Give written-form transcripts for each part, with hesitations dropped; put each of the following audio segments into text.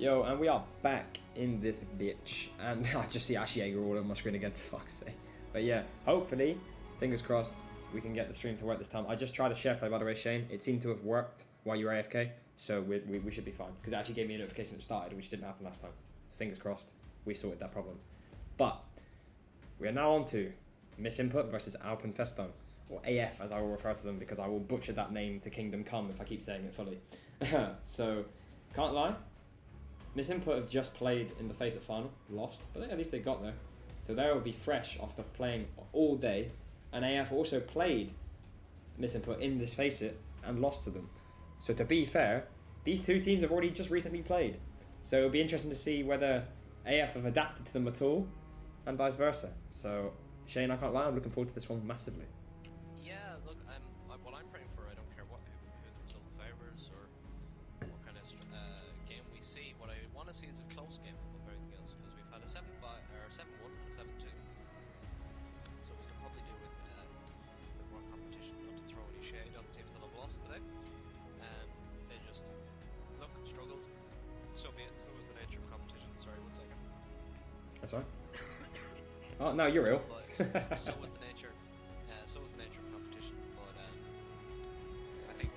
Yo, and we are back in this bitch. And I just see Ash Jaeger all over my screen again, for fuck's sake. But yeah, hopefully, fingers crossed, we can get the stream to work this time. I just tried a share play, by the way, Shane. It seemed to have worked while you were AFK, so we should be fine. Because it actually gave me a notification it started, which didn't happen last time. So fingers crossed, we sorted that problem. But we are now on to Miss Input versus Alpenfestung, or AF as I will refer to them, because I will butcher that name to Kingdom Come if I keep saying it fully. So, can't lie. Miss Input have just played in the Face It final, lost, but at least they got there. So they will be fresh after playing all day. And AF also played Miss Input in this Face It and lost to them. So to be fair, these two teams have already just recently played. So it'll be interesting to see whether AF have adapted to them at all, and vice versa. So Shane, I can't lie, I'm looking forward to this one massively. Yeah, look, what I'm praying for, I don't care who the result favours or what kind of game we see. What I want to see is a close game of everything else, because we've had a 7-1 and a 7-2. So we can probably do with a bit more competition, not to throw any shade on the teams that have lost today. They just struggled. So be it. So was the nature of competition. Sorry, 1 second. That's all right. Oh no, you're real. But so was the nature. So was the nature of competition. But I think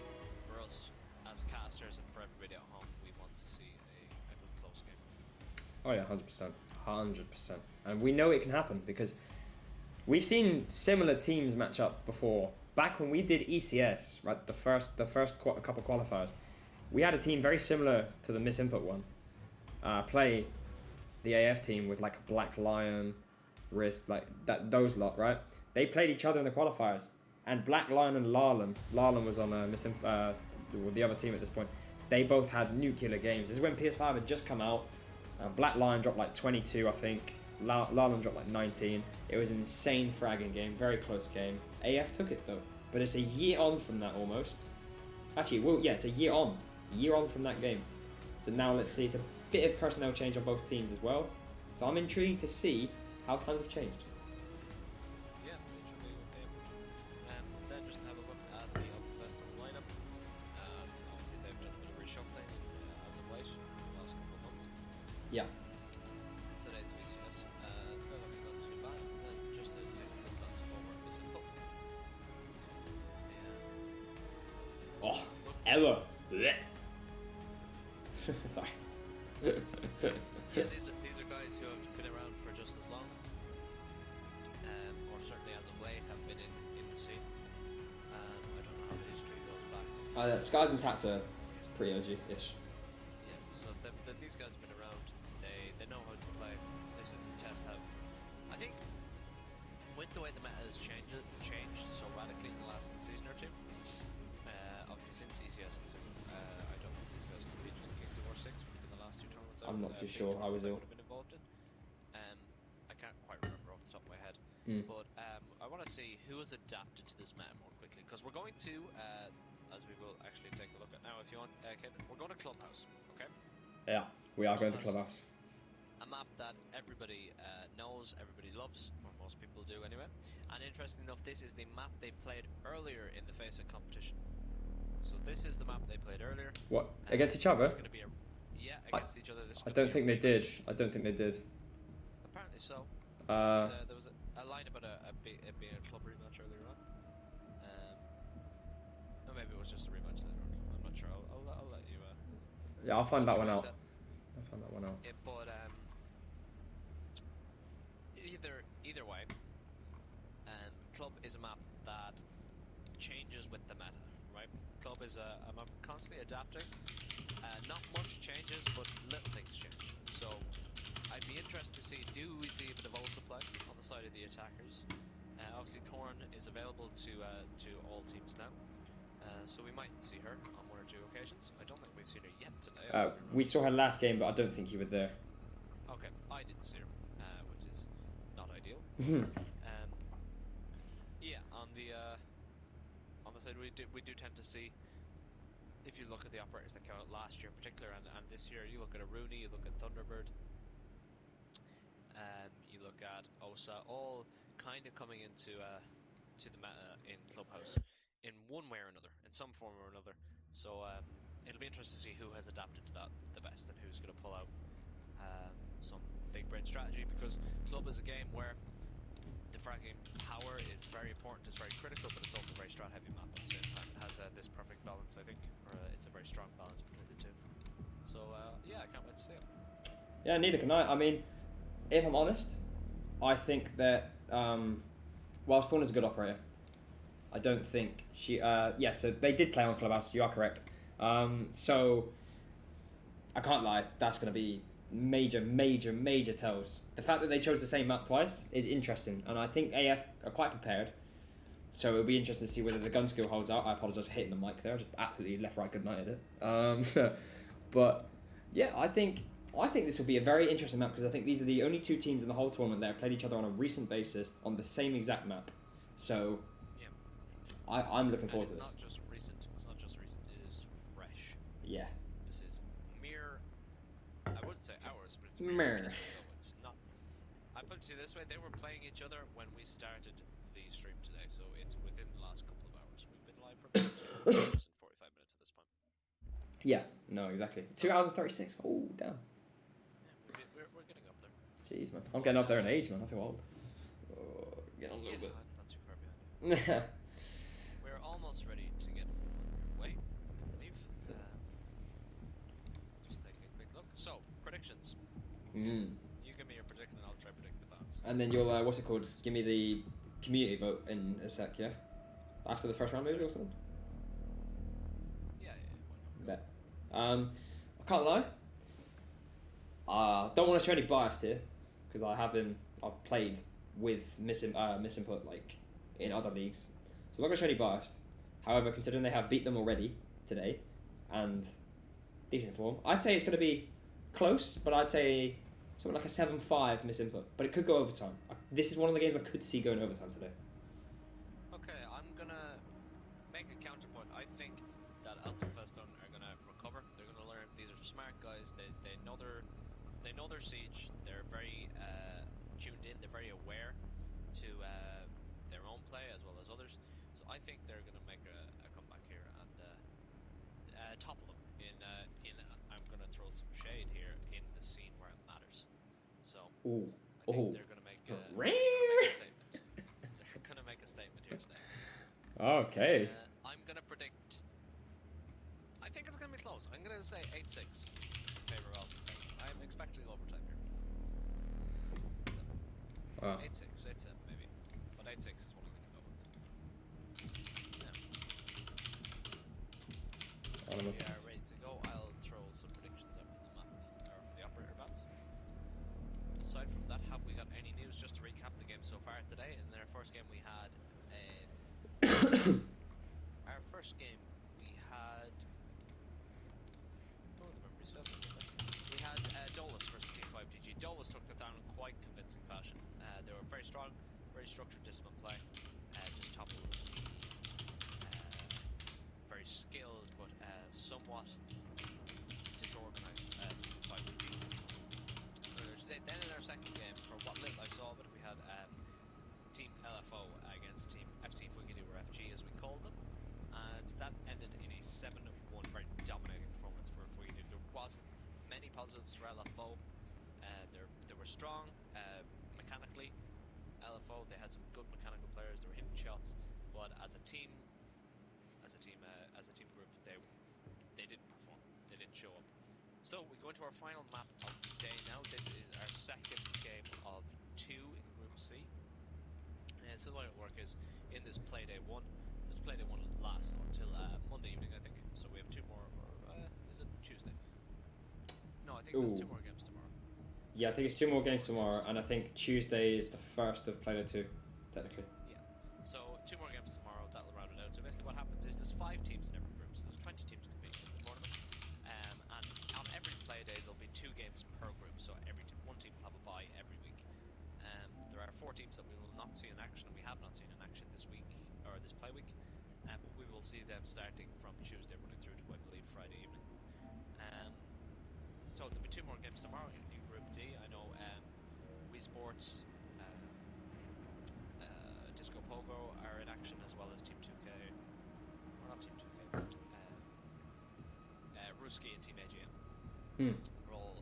for us as casters and for everybody at home, we want to see a good close game. Oh yeah, 100%, 100%, and we know it can happen because we've seen similar teams match up before. Back when we did ECS, right, the first couple qualifiers, we had a team very similar to the Miss Input one play the AF team with like a Black Lion, Wrist, like that, those lot, right? They played each other in the qualifiers, and Black Lion and Larlin was on the other team at this point. They both had nuclear games. This is when PS5 had just come out. Black Lion dropped like 22, I think. Larlin dropped like 19. It was an insane fragging game, very close game. AF took it though, but it's a year on from that almost. Actually, well, yeah, it's a year on from that game. So now let's see, it's a bit of personnel change on both teams as well. So I'm intrigued to see how times have changed. Yeah, it should be a good game. Then just to have a look at the Alpenfestung lineup. Obviously they've done a bit of reshuffling as of late, the last couple of months. Yeah. Since today's VCS, they're not done too bad. And then just to take a quick glance over Miss Input. Oh, Ella. Sorry. Yeah, these are guys who have been around for just as long, or certainly as of late have been in the scene. I don't know how the history goes back. Skies and Tats are pretty OG-ish. Yeah, so these guys have been around. They know how to play. This is the test have. I think with the way the meta has changed so radically in the last season or two. Obviously since ECS and since I don't think these guys competed in Kings of War 6 in the last two tournaments. I'm not too sure. I was ill. Would have been involved in. I can't quite remember off the top of my head. But I want to see who has adapted to this meta more quickly, because we're going to, as we will actually take a look at now, if you want, Kevin, we're going to Clubhouse, okay? Yeah, we are going to Clubhouse. A map that everybody knows, everybody loves, or most people do anyway. And interesting enough, this is the map they played earlier in the Face It competition. So this is the map they played earlier. What, against each other? Yeah, against each other. I don't think they did. I don't think they did. Apparently so. There was a line about it being a club rematch earlier on. Or maybe it was just a rematch later on. I'm not sure. I'll let you. Yeah, I'll find that one out. I'll find that one out. But either way, club is a map that changes with the meta, right? Club is a map constantly adapting. Not much changes, but little things change. So I'd be interested to see, do we see a bit of Osa play on the side of the attackers? Obviously Thorn is available to all teams now. So we might see her on 1 or 2 occasions. I don't think we've seen her yet today. We saw her last game, but I don't think you were there. Okay, I didn't see her, which is not ideal. Yeah, on the side we do tend to see, if you look at the operators that came out last year in particular, and this year, you look at a Rooney, you look at Thunderbird, you look at Osa, all kind of coming into to the meta in Clubhouse in one way or another, in some form or another. So it'll be interesting to see who has adapted to that the best and who's going to pull out some big brain strategy, because club is a game where the fragging power is very important, it's very critical, but it's also a very strat heavy map at the same time. It has this perfect balance, I think, or it's a very strong balance between the two. So yeah, I can't wait to see it. Yeah, neither can I. I mean, if I'm honest, I think that whilst Dawn is a good operator, I don't think she. Yeah, so they did play on Clubhouse. You are correct. So I can't lie. That's going to be major tells. The fact that they chose the same map twice is interesting, and I think AF are quite prepared. So it'll be interesting to see whether the gun skill holds out. I apologise for hitting the mic there. I just absolutely left, right, good night at it. But yeah, I think this will be a very interesting map, because I think these are the only two teams in the whole tournament that have played each other on a recent basis on the same exact map. So Yeah. I'm looking forward to this. It's not just recent. It's not just recent. It is fresh. Yeah. This is mere. I would say hours, but it's mere minutes ago. It's not. I put it this way: they were playing each other when we started the stream today, so it's within the last couple of hours. We've been live for about 2 hours and 45 minutes at this point. Yeah. No, exactly. 2 hours and 36. Oh, damn. Yeah, we're getting up there. Jeez, man. I'm getting up there in age, man. I feel old. Oh, getting a little bit. Not too far behind you. We're almost ready to get underway, I believe. Just taking a quick look. So, predictions. You give me your prediction and I'll try to predict the balance. And then you'll, what's it called? Give me the community vote in a sec, yeah? After the first round, maybe, or something? Yeah, why not? Bet. I can't lie. Don't want to show any bias here, because I've played with misinput like in other leagues, so I'm not gonna show any bias. However, considering they have beat them already today, and decent form, I'd say it's gonna be close, but I'd say something like a 7-5 misinput. But it could go overtime. This is one of the games I could see going overtime today. Okay, I'm gonna make a counterpoint. I think that Alpenfestung are gonna recover. They're gonna learn. These are smart guys. They know their siege. They're very tuned in. They're very aware to their own play as well as others. So I think they're gonna make a comeback here and topple them in. I'm gonna throw some shade here in the scene where it matters. So I think they're gonna make a statement. They're gonna make a statement here today. Okay. I'm gonna predict. I think it's gonna be close. I'm gonna say 8-6 in favor of Alpenfestung. I'm expecting overtime here. Wow. 8-6, 8-7 maybe, but 8-6 is what I'm gonna go with. Now, we are ready to go. I'll throw some predictions out for the map or for the operator bats. Aside from that, have we got any news? Just to recap the game so far today. In our first game, we had our first game we had. Oh, the memory stuff. We had Dolus versus Team 5GG. Dolus took that down in quite convincing fashion. They were very strong, very structured, disciplined play. Just toppled very skilled but somewhat disorganized Team 5GG. Then in our second game, for what little I saw of it, we had Team LFO against Team FC Fugidu, or FG as we called them, and that ended in a 7-1 very dominating performance for Fugidu. There wasn't many positives for LFO. They were strong mechanically. LFO, they had some good mechanical players. They were hitting shots, but as a team group, they didn't perform. They didn't show up. So we go into our final map of the day now. This is our second game of 2 in Group C. So the way it will work is in this play day 1. This play day 1 lasts until Monday evening, I think. So we have 2 more, or is it Tuesday? No, I think there's 2 more games tomorrow. Yeah, I think it's 2 more games tomorrow, and I think Tuesday is the first of Play 2, technically. Yeah. So 2 more games tomorrow. That'll round it out. So basically, what happens is there's 5 teams in every group. So there's 20 teams competing in the tournament. And on every play day, there'll be 2 games per group. So one team will have a bye every week. There are 4 teams that we will not see in action, and we have not seen in action this week or this play week. But we will see them starting from Tuesday, running through to I believe Friday evening. So there'll be 2 more games tomorrow in Group D. I know Wii Sports, Disco Pogo are in action, as well as Team 2K, or not Team 2K, but Ruski and Team AGM. Hmm. We're all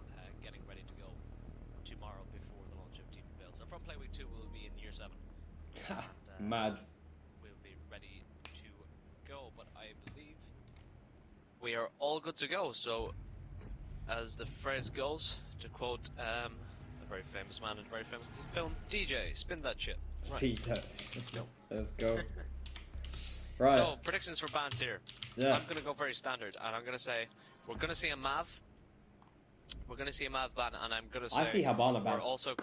getting ready to go tomorrow before the launch of Team Prevail. So from Playweek 2, we'll be in Year 7. And, Mad. we'll be ready to go, but I believe we are all good to go. So, as the phrase goes, to quote a very famous man in a very famous film, DJ, spin that shit. Right. Speed Let's go. Let's go. Right. So, predictions for bans here. Yeah. I'm going to go very standard, and I'm going to say we're going to see a Mav. We're going to see a Mav ban, and I'm going to say I see Habana ban. we're also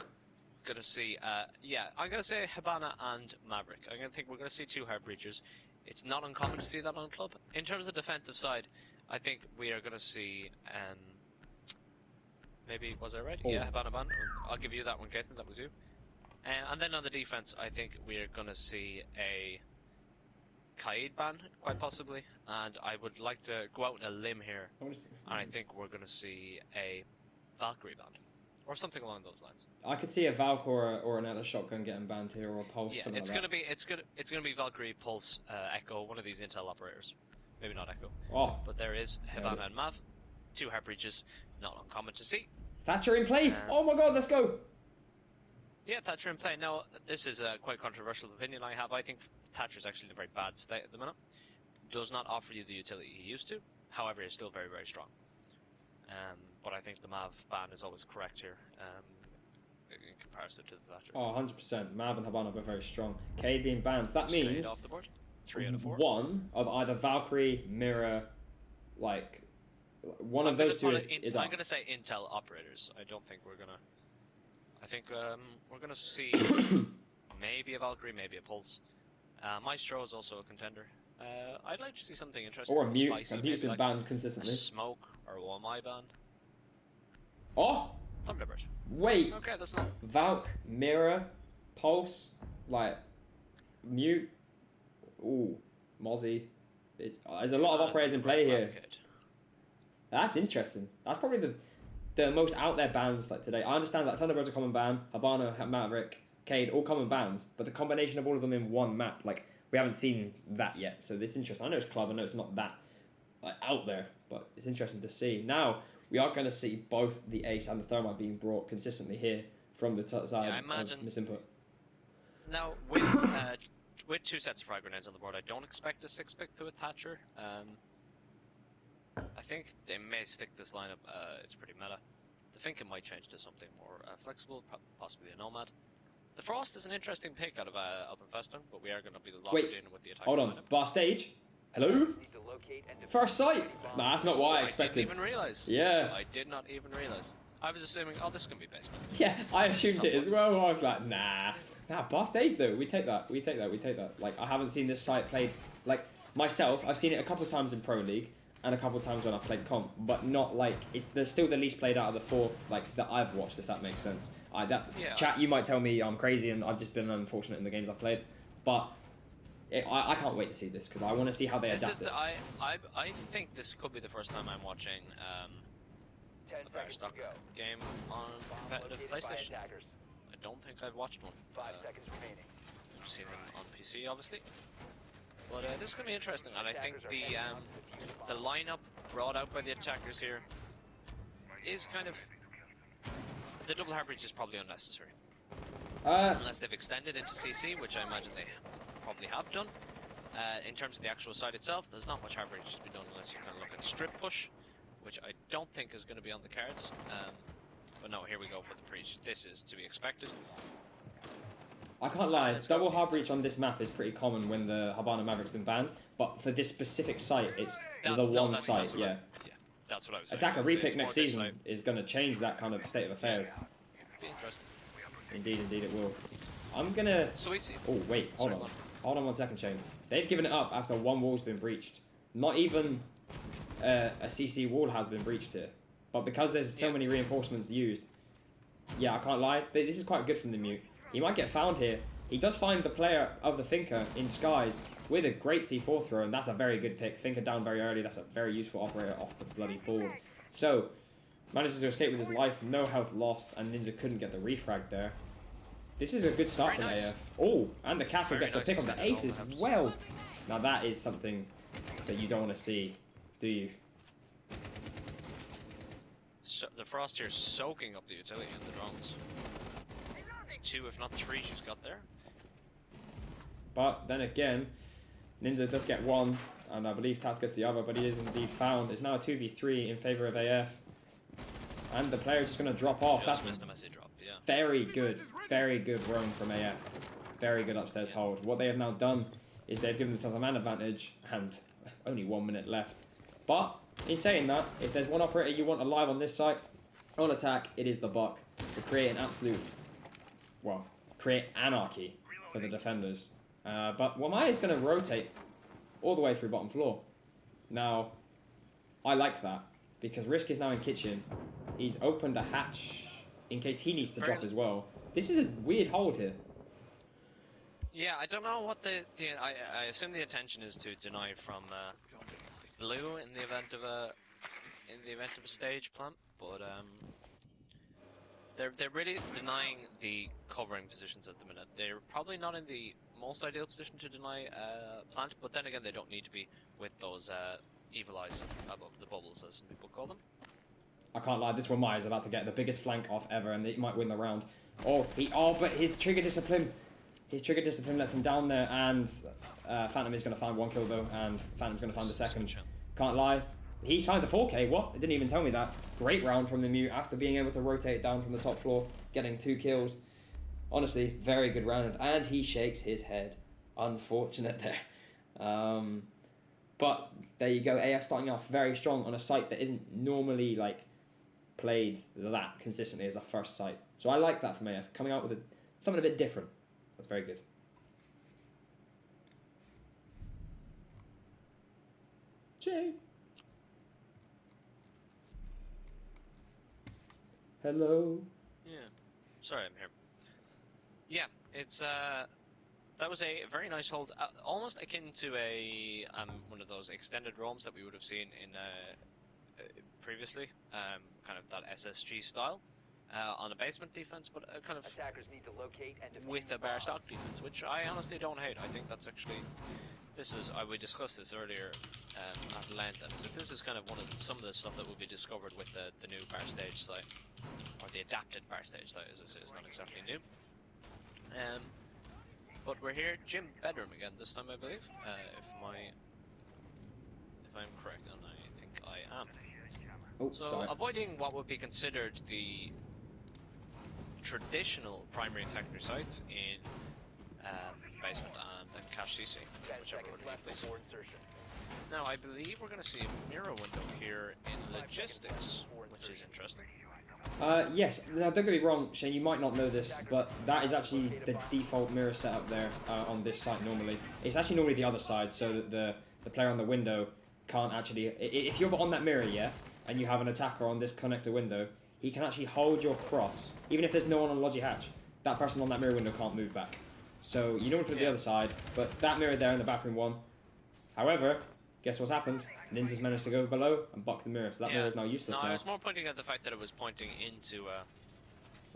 going to see, I'm going to say Habana and Maverick. I'm going to think we're going to see 2 hard breachers. It's not uncommon to see that on club. In terms of defensive side, I think we are going to see, maybe, was I right? Oh. Yeah, Habana ban. I'll give you that one, Gaten, that was you. And then on the defense, I think we're going to see a Kaid ban, quite possibly, and I would like to go out on a limb here, and I think we're going to see a Valkyrie ban, or something along those lines. I could see a Valk or an Atlas shotgun getting banned here, or a Pulse. Yeah, something it's like going that. to be it's going to be Valkyrie, Pulse, Echo, one of these Intel operators, maybe not Echo. Oh, but there is Habana and Mav, 2 hard breaches, not uncommon to see. Thatcher in play. Oh my God, let's go. Yeah, Thatcher in play. Now, this is a quite controversial opinion I have. I think Thatcher's actually in a very bad state at the minute. Does not offer you the utility he used to. However, he's still very, very strong. But I think the Mav ban is always correct here in comparison to the Thatcher. Oh, 100%. Mav and Habana are very strong. Cade being banned. So that Straight means off the board. 3 out of 4. one of either Valkyrie, Mirror, like one of those 2 is I'm up. going to say Intel operators. I don't think we're going to. I think we're going to see maybe a Valkyrie, maybe a Pulse. Maestro is also a contender. I'd like to see something interesting. Or a Mute. Spicy, A Mute's been like banned a consistently. Smoke or a Wamai ban. Oh, Thunderbird. wait. Okay, that's not. Valk, Mirror, Pulse, like Mute. Ooh, Mozzie. There's a lot of operators in play here. That's interesting. That's probably the most out there bans like today. I understand that Thunderbird's a common ban, Habana, Maverick, Cade, all common bans, but the combination of all of them in one map, like we haven't seen that yet. So this is interesting. I know it's club, I know it's not that out there, but it's interesting to see. Now we are going to see both the Ace and the Thermite being brought consistently here from the side of Misinput. Now with 2 sets of frag grenades on the board, I don't expect a 6-pick to a Thatcher. I think they may stick this lineup. It's pretty meta. I think it might change to something more flexible, possibly a Nomad. The Frost is an interesting pick out of Alpenfestung, but we are going to be locked in with the attack. Hold on, bar stage. Hello? First sight? Nah, that's not what I expected. I didn't even realise. Yeah. I did not even realise. I was assuming, oh, this is going to be basement. Yeah, I assumed it as well. I was like, nah. Bar stage though, we take that. Like, I haven't seen this site played, like, myself, I've seen it a couple of times in Pro League, and a couple of times when I've played comp, but not like, they're still the least played out of the 4, like, that I've watched, if that makes sense. Chat, you might tell me I'm crazy and I've just been unfortunate in the games I've played, but I can't wait to see this, because I want to see how they adapt it. I think this could be the first time I'm watching a very stock game on competitive PlayStation. I don't think I've watched one. 5 seconds remaining. I've seen them on PC, obviously. But this is going to be interesting, and I think the lineup brought out by the attackers here is kind of... The double hard breach is probably unnecessary. Unless they've extended into CC, which I imagine they probably have done. In terms of the actual site itself, there's not much hard breach to be done unless you kind of look at strip push, which I don't think is going to be on the cards. But no, here we go for the breach. This is to be expected. I can't lie, double hard breach on this map is pretty common when the Habana Maverick's been banned, but for this specific site, it's one site, yeah. Yeah, that's what I was saying. Attacker repick next season is going to change that kind of state of affairs. Be interesting. Indeed it will. I'm going to... So we see... Oh, wait, hold on. Hold on 1 second, Shane. They've given it up after 1 wall's been breached. Not even a CC wall has been breached here. But because there's so many reinforcements used, yeah, I can't lie, this is quite good from the Mute. He might get found here. He does find the player of the Thinker in Skies with a great C4 throw, and that's a very good pick. Thinker down very early, that's a very useful operator off the bloody board. So, manages to escape with his life, no health lost, and Ninja couldn't get the refrag there. This is a good start from AF. Oh, and the Castle gets the pick on the ace as well. Now that is something that you don't want to see, do you? the Frost here soaking up the utility and the drones. It's 2, if not 3, she's got there. But then again, Ninja does get 1, and I believe Tats gets the other, but he is indeed found. It's now a 2v3 in favour of AF. And the player's just going to drop off. Just That's missed a message drop, yeah. very good roam from AF. Very good upstairs hold. What they have now done is they've given themselves a man advantage, and only 1 minute left. But in saying that, if there's one operator you want alive on this site, on attack, it is the Buck, to create an absolute, well, create anarchy for the defenders. But Wamai is going to rotate all the way through bottom floor. Now, I like that, because Risk is now in kitchen. He's opened a hatch in case he needs to drop as well. This is a weird hold here. Yeah, I don't know what I assume the intention is to deny from blue in the event of a stage plant, but they're really denying the covering positions at the minute. They're probably not in the most ideal position to deny plant, but then again they don't need to be with those evil eyes above the bubbles, as some people call them. I can't lie, this Wamai is about to get the biggest flank off ever, and he might win the round. But his trigger discipline. His trigger discipline lets him down there, and Phantom is going to find 1 kill though, and Phantom's going to find the second. Can't lie. He's found a 4K, what? It didn't even tell me that. Great round from the Mute after being able to rotate down from the top floor, getting 2 kills. Honestly, very good round, and he shakes his head. Unfortunate there. But there you go, AF starting off very strong on a site that isn't normally like played that consistently as a first site. So I like that from AF, coming out with something a bit different. That's very good. Jay. Hello. Yeah. Sorry, I'm here. Yeah, it's that was a very nice hold, almost akin to a one of those extended roams that we would have seen in previously, kind of that SSG style. On a basement defense, but kind of attackers need to locate and with a bar stock defense, which I honestly don't hate. I think that's actually, we discussed this earlier at length, and so this is kind of some of the stuff that will be discovered with the new bar stage site, or the adapted bar stage site, as it is, not exactly new. But we're here, Gym Bedroom again this time, I believe, if I'm correct, and I think I am. Oh, so sorry. avoiding what would be considered the traditional primary and secondary sites in basement and cache CC, whichever would be please. Now I believe we're going to see a mirror window here in logistics, which is interesting. Yes, now don't get me wrong, Shane, you might not know this, but that is actually the default mirror setup there on this site normally. It's actually normally the other side, so that the player on the window can't actually, if you're on that mirror, yeah, and you have an attacker on this connector window, he can actually hold your cross. Even if there's no one on Logi Hatch, that person on that mirror window can't move back. So you don't put the other side, but that mirror there in the bathroom won. However, guess what's happened? Ninja's managed to go below and buck the mirror, so that mirror is now useless now. I was more pointing at the fact that it was pointing into...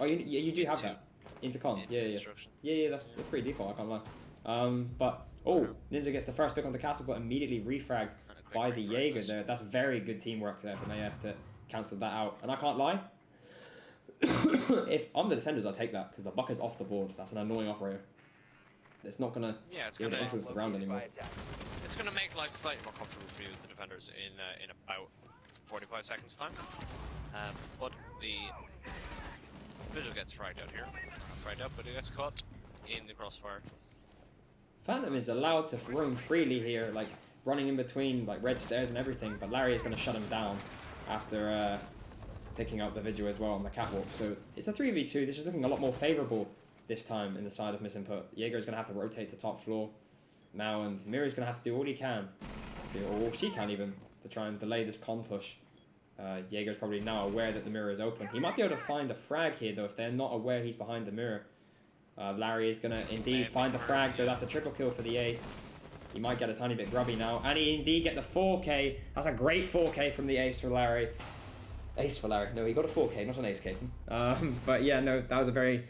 oh, you do have that. Into con. Yeah, that's pretty default, I can't lie. But, Ninja gets the first pick on the castle, but immediately refragged by the Jaeger there. That's very good teamwork there from AF to cancel that out. And I can't lie, if I'm the defenders, I'll take that, because the buck is off the board. That's an annoying operator. It's not going to influence the round anymore. It's going to make life slightly more comfortable for you as the defenders in about 45 seconds time. But the Vigil gets fragged out here. Fragged out, but he gets caught in the crossfire. Phantom is allowed to roam freely here, like running in between like red stairs and everything, but Larry is going to shut him down after picking up the Vigil as well on the catwalk. So it's a 3v2. This is looking a lot more favourable this time in the side of Misinput. Jaeger is going to have to rotate to top floor now, and Mira's going to have to do all he can, or she can even, to try and delay this con push. Jaeger's probably now aware that the mirror is open. He might be able to find a frag here though if they're not aware he's behind the mirror. Larry is going to indeed find the frag though. That's a triple kill for the ace. He might get a tiny bit grubby now, and he indeed get the 4K. That's a great 4K from the ace for Larry. Ace for Larry. No, he got a 4K, not an ace K. But yeah, no, that was a very,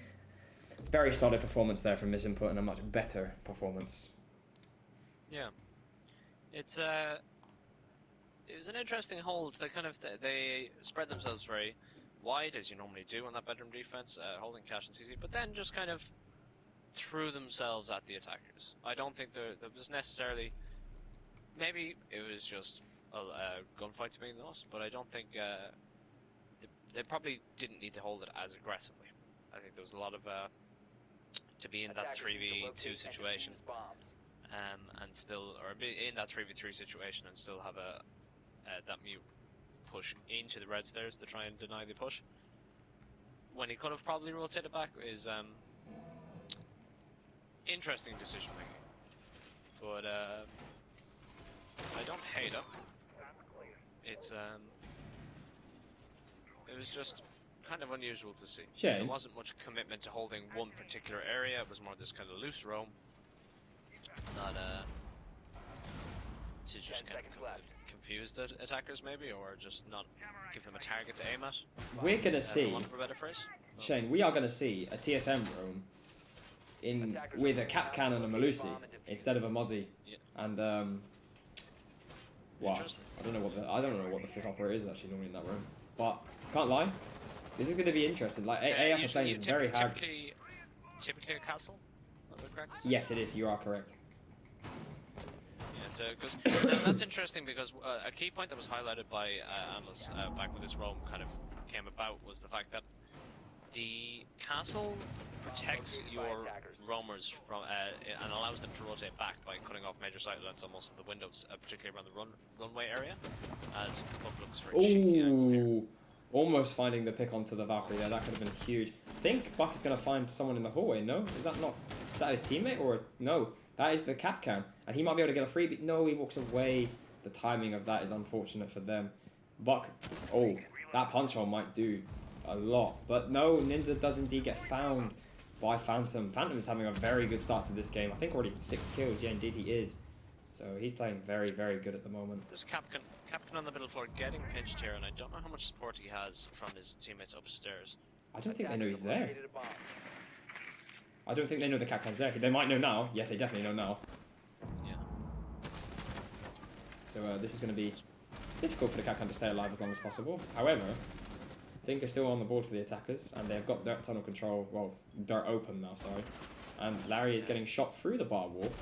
very solid performance there from Misinput, and a much better performance. Yeah, it's it was an interesting hold. They kind of they spread themselves very wide, as you normally do on that bedroom defense, holding Cash and CC, but then just kind of threw themselves at the attackers. I don't think there was necessarily. Maybe it was just gunfights being lost, but I don't think they probably didn't need to hold it as aggressively. I think there was a lot of to be in that 3v2 situation, and still, or be in that 3v3 situation and still have that mute push into the red stairs to try and deny the push. When he could have probably rotated back is interesting decision making, but I don't hate it. It's it was just kind of unusual to see. Shane. There wasn't much commitment to holding one particular area. It was more this kind of loose roam. Not to just kind of confuse the attackers maybe, or just not give them a target to aim at. We're gonna see, for a better phrase. Shane, we are gonna see a TSM roam in with a cap cannon and a Malusi instead of a Mozzie. Yeah. And well, I don't know what the fifth operator is actually normally in that room, but can't lie, this is going to be interesting. Like AF are playing this very hard. Typically a castle. Yes, it is. You are correct. Yeah, because that's interesting because a key point that was highlighted by analysts back when this roam kind of came about was the fact that the castle protects your roamers from and allows them to rotate back by cutting off major sight lines on most of the windows, particularly around the runway area, as Club looks for a cheeky angle here. Almost finding the pick onto the Valkyrie there. That could have been huge. I think Buck is going to find someone in the hallway. No, is that his teammate or no? That is the cap cam, and he might be able to get a freebie. No, he walks away. The timing of that is unfortunate for them. Buck, that punch hole might do a lot, but no, Ninja does indeed get found by Phantom. Phantom is having a very good start to this game. I think already 6 kills. Yeah, indeed he is. So he's playing very, very good at the moment. This Capcan on the middle floor getting pinched here, and I don't know how much support he has from his teammates upstairs. I don't think they know he's there. I don't think they know the Capcan's there. They might know now. Yes, they definitely know now. Yeah. So this is going to be difficult for the Capcan to stay alive as long as possible. However, Think is still on the board for the attackers, and they've got dirt tunnel control. Well, dirt open now, sorry. And Larry is getting shot through the bar wall.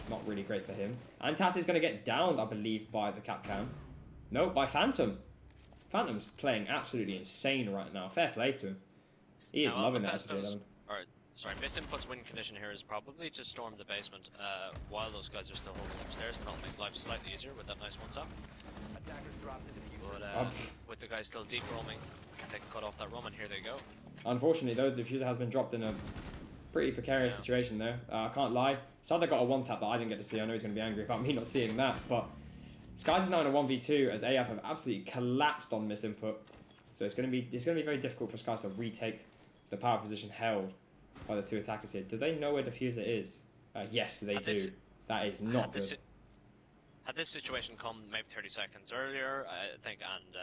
Not really great for him. And Taz is going to get downed, I believe, by the Capcan. No, by Phantom. Phantom's playing absolutely insane right now. Fair play to him. He is loving that SJ11. Alright, sorry, Misinput's win condition here is probably to storm the basement while those guys are still holding upstairs, and that'll make life slightly easier with that nice one-tap. But with the guys still deep roaming, they can cut off that roam, and here they go. Unfortunately, though, the diffuser has been dropped in a pretty precarious situation there. I can't lie. Sada got a one-tap that I didn't get to see. I know he's going to be angry about me not seeing that, but Skies is now in a 1v2 as AF have absolutely collapsed on Misinput. So it's going to be very difficult for Skies to retake the power position held by the two attackers here. Do they know where diffuser is? Yes, they do. That is not good. Had this situation come maybe 30 seconds earlier, I think, and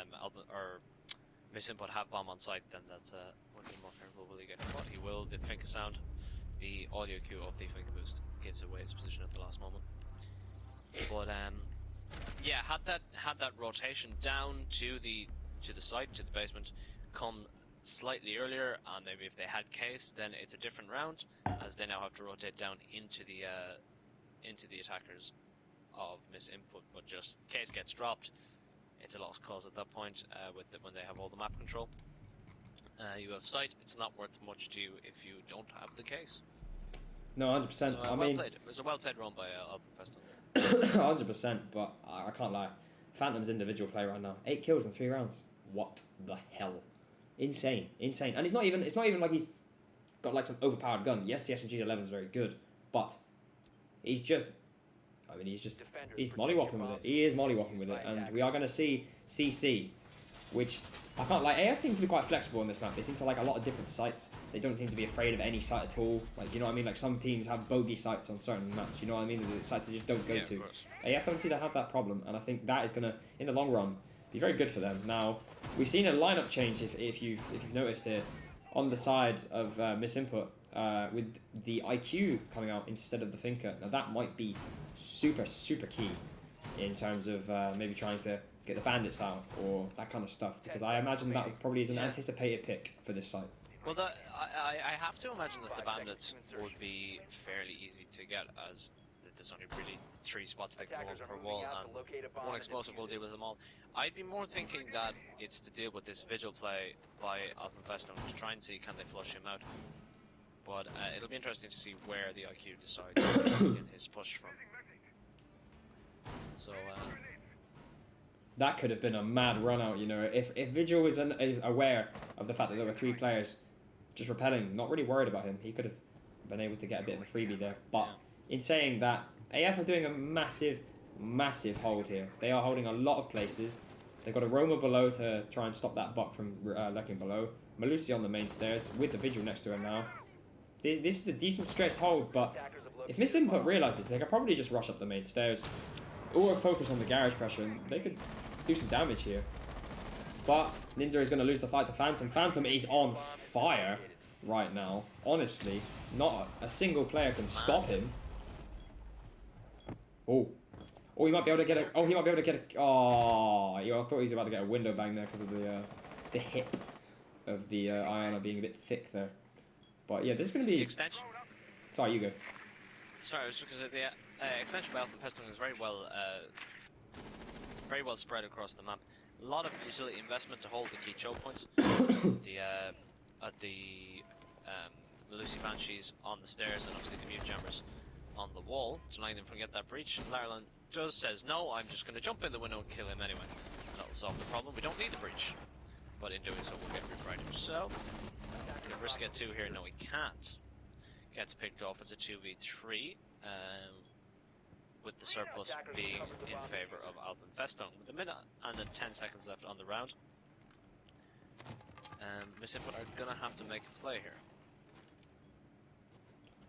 Misinput have bomb on site, then that's would be more favorable. Will he get caught? He will. The Finka sound, the audio cue of the Finka boost gives away his position at the last moment. But yeah, had that rotation down to the site, to the basement, come slightly earlier, and maybe if they had case, then it's a different round, as they now have to rotate down into the attackers of Misinput. But just case gets dropped, it's a lost cause at that point. When they have all the map control, you have sight. It's not worth much to you if you don't have the case. No, 100%. So, I mean, it was a well-played run by Alpenfestung. 100%, but I can't lie. Phantom's individual play right now. 8 kills in 3 rounds. What the hell? Insane. And it's not even like he's got like some overpowered gun. Yes, the SMG11 is very good, but he's mollywopping with it. He is mollywopping with it, and we are going to see CC, which I can't lie. AF seem to be quite flexible on this map. They seem to like a lot of different sites. They don't seem to be afraid of any site at all. Like, do you know what I mean? Like some teams have bogey sites on certain maps. You know what I mean? The sites they just don't go to. AF don't seem to have that problem, and I think that is going to, in the long run, be very good for them. Now, we've seen a lineup change, if you've noticed here, on the side of Misinput, with the IQ coming out instead of the Finka. Now that might be super key in terms of maybe trying to get the bandits out or that kind of stuff, because I imagine that probably is an anticipated pick for this site. Well, I have to imagine that the bandits would be fairly easy to get, as there's only really 3 spots they can go per wall, and 1 explosive will deal with them all. I'd be more thinking that it's to deal with this vigil play by Alpenfestung to try and see can they flush him out. But it'll be interesting to see where the IQ decides to begin his push from. So that could have been a mad run out, you know. If Vigil was aware of the fact that there were 3 players just repelling, not really worried about him, he could have been able to get a bit of a freebie there. But in saying that, AF are doing a massive hold here. They are holding a lot of places. They've got a roamer below to try and stop that buck from lurking below. Malusi on the main stairs with the Vigil next to him now. This is a decent stretched hold, but if Misinput realises, they could probably just rush up the main stairs or focus on the garage pressure, and they could do some damage here. But Ninja is going to lose the fight to Phantom. Phantom is on fire right now. Honestly, not a single player can stop him. Oh, he might be able to get a. Oh, he might be able to get a. Oh, I thought he was about to get a window bang there because of the hip of the Iona being a bit thick there. But yeah, this is going to be. The extension. Sorry, you go. Sorry, it was because the extension of Alpenfestung is very well spread across the map. A lot of utility investment to hold the key choke points. At the Malusi Banshees on the stairs, and obviously the mute jammers on the wall, denying them from get that breach. And Larlan just says, no, I'm just going to jump in the window and kill him anyway. That'll solve the problem. We don't need the breach. But in doing so, we'll get Rip right himself. Could risk get 2 here. No, he can't. Gets picked off. It's a 2v3. With the surplus being in favour of Alpenfestung. With a minute and 10 seconds left on the round. Misinput are going to have to make a play here.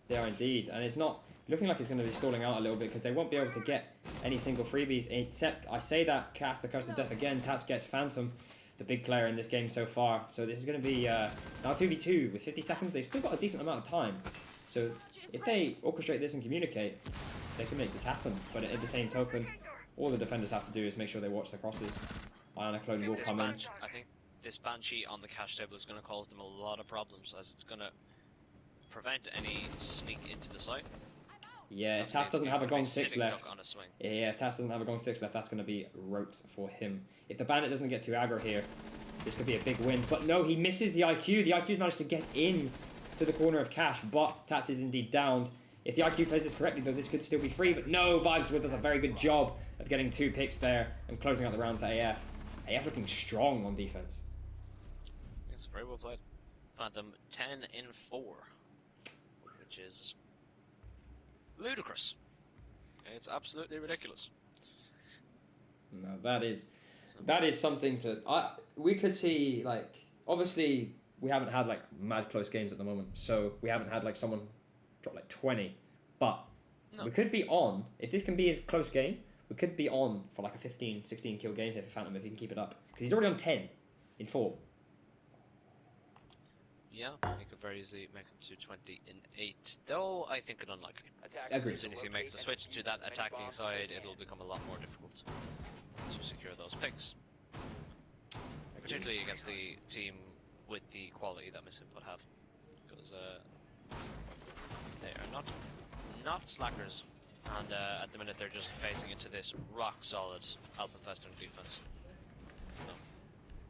They are indeed, and it's not looking like it's going to be stalling out a little bit because they won't be able to get any single freebies, except I say that cast the Curse of Death again. Tats gets Phantom, the big player in this game so far. So this is going to be now 2v2 with 50 seconds. They've still got a decent amount of time. So if they orchestrate this and communicate, they can make this happen. But at the same token, all the defenders have to do is make sure they watch the crosses. Iona Clone will come in. I think this Banshee on the cash table is going to cause them a lot of problems, as it's going to prevent any sneak into the site. Yeah, if Tas doesn't have a Gong 6 left, if Tas doesn't have a Gong 6 left, that's going to be rote for him. If the Bandit doesn't get too aggro here, this could be a big win. But no, he misses the IQ. The IQ's managed to get in to the corner of Cash, but Tats is indeed downed. If the IQ plays this correctly, though, this could still be free. But no, Vibes with does a very good job of getting 2 picks there and closing out the round for AF. AF looking strong on defense. It's very well played. Phantom 10 in 4, which is ludicrous. It's absolutely ridiculous. No, that is something to. We could see, like, obviously we haven't had like mad close games at the moment, so we haven't had like someone drop like 20, but we could be on, if this can be his close game, we could be on for like a 15-16 kill game here for Phantom if he can keep it up, because he's already on 10 in 4. Yeah, he could very easily make him to 20 in 8, though I think it unlikely. Agreed. As soon as he makes the switch to that attacking side, it'll become a lot more difficult to secure those picks. Particularly against the team with the quality that Misinput have, because they are not slackers, and at the minute they're just facing into this rock solid Alpenfestung defense. So.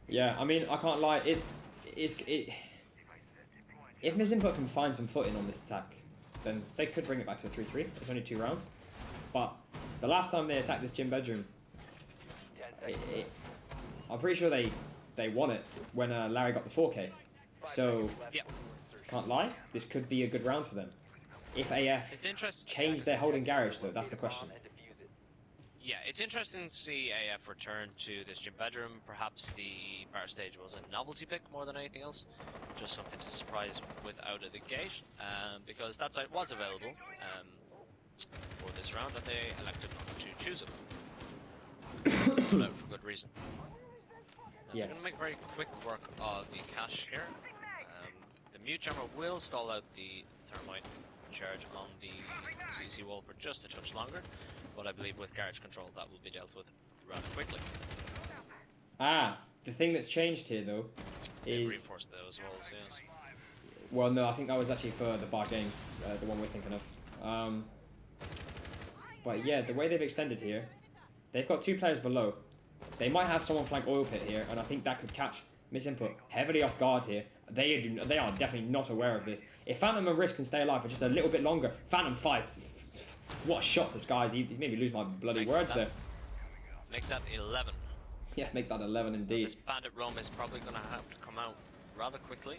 Yeah, I mean, I can't lie, it if Misinput can find some footing on this attack, then they could bring it back to a 3-3. It's only 2 rounds, but the last time they attacked this gym bedroom, I'm pretty sure they won it when Larry got the 4K. So, can't lie, this could be a good round for them. If AF change their holding garage, though, that's the question. Yeah, it's interesting to see AF return to this gym bedroom. Perhaps the bar stage was a novelty pick more than anything else. Just something to surprise with out of the gate, because that site was available for this round, and they elected not to choose it. For good reason. Yes. We're going to make very quick work of the cache here. The mute jammer will stall out the thermite charge on the CC wall for just a touch longer, but I believe with garage control that will be dealt with rather quickly. The thing that's changed here though They is reinforced those walls, yes. well, no, I think that was actually for the bar games, the one we're thinking of. But yeah, the way they've extended here, they've got 2 players below. They might have someone flank oil pit here, and I think that could catch Misinput heavily off guard here. They are definitely not aware of this. If Phantom and Risk can stay alive for just a little bit longer, Phantom fights. What a shot to Skies. He made me lose my bloody words there. Make that 11. Yeah, make that 11 indeed. This bandit roam is probably going to have to come out rather quickly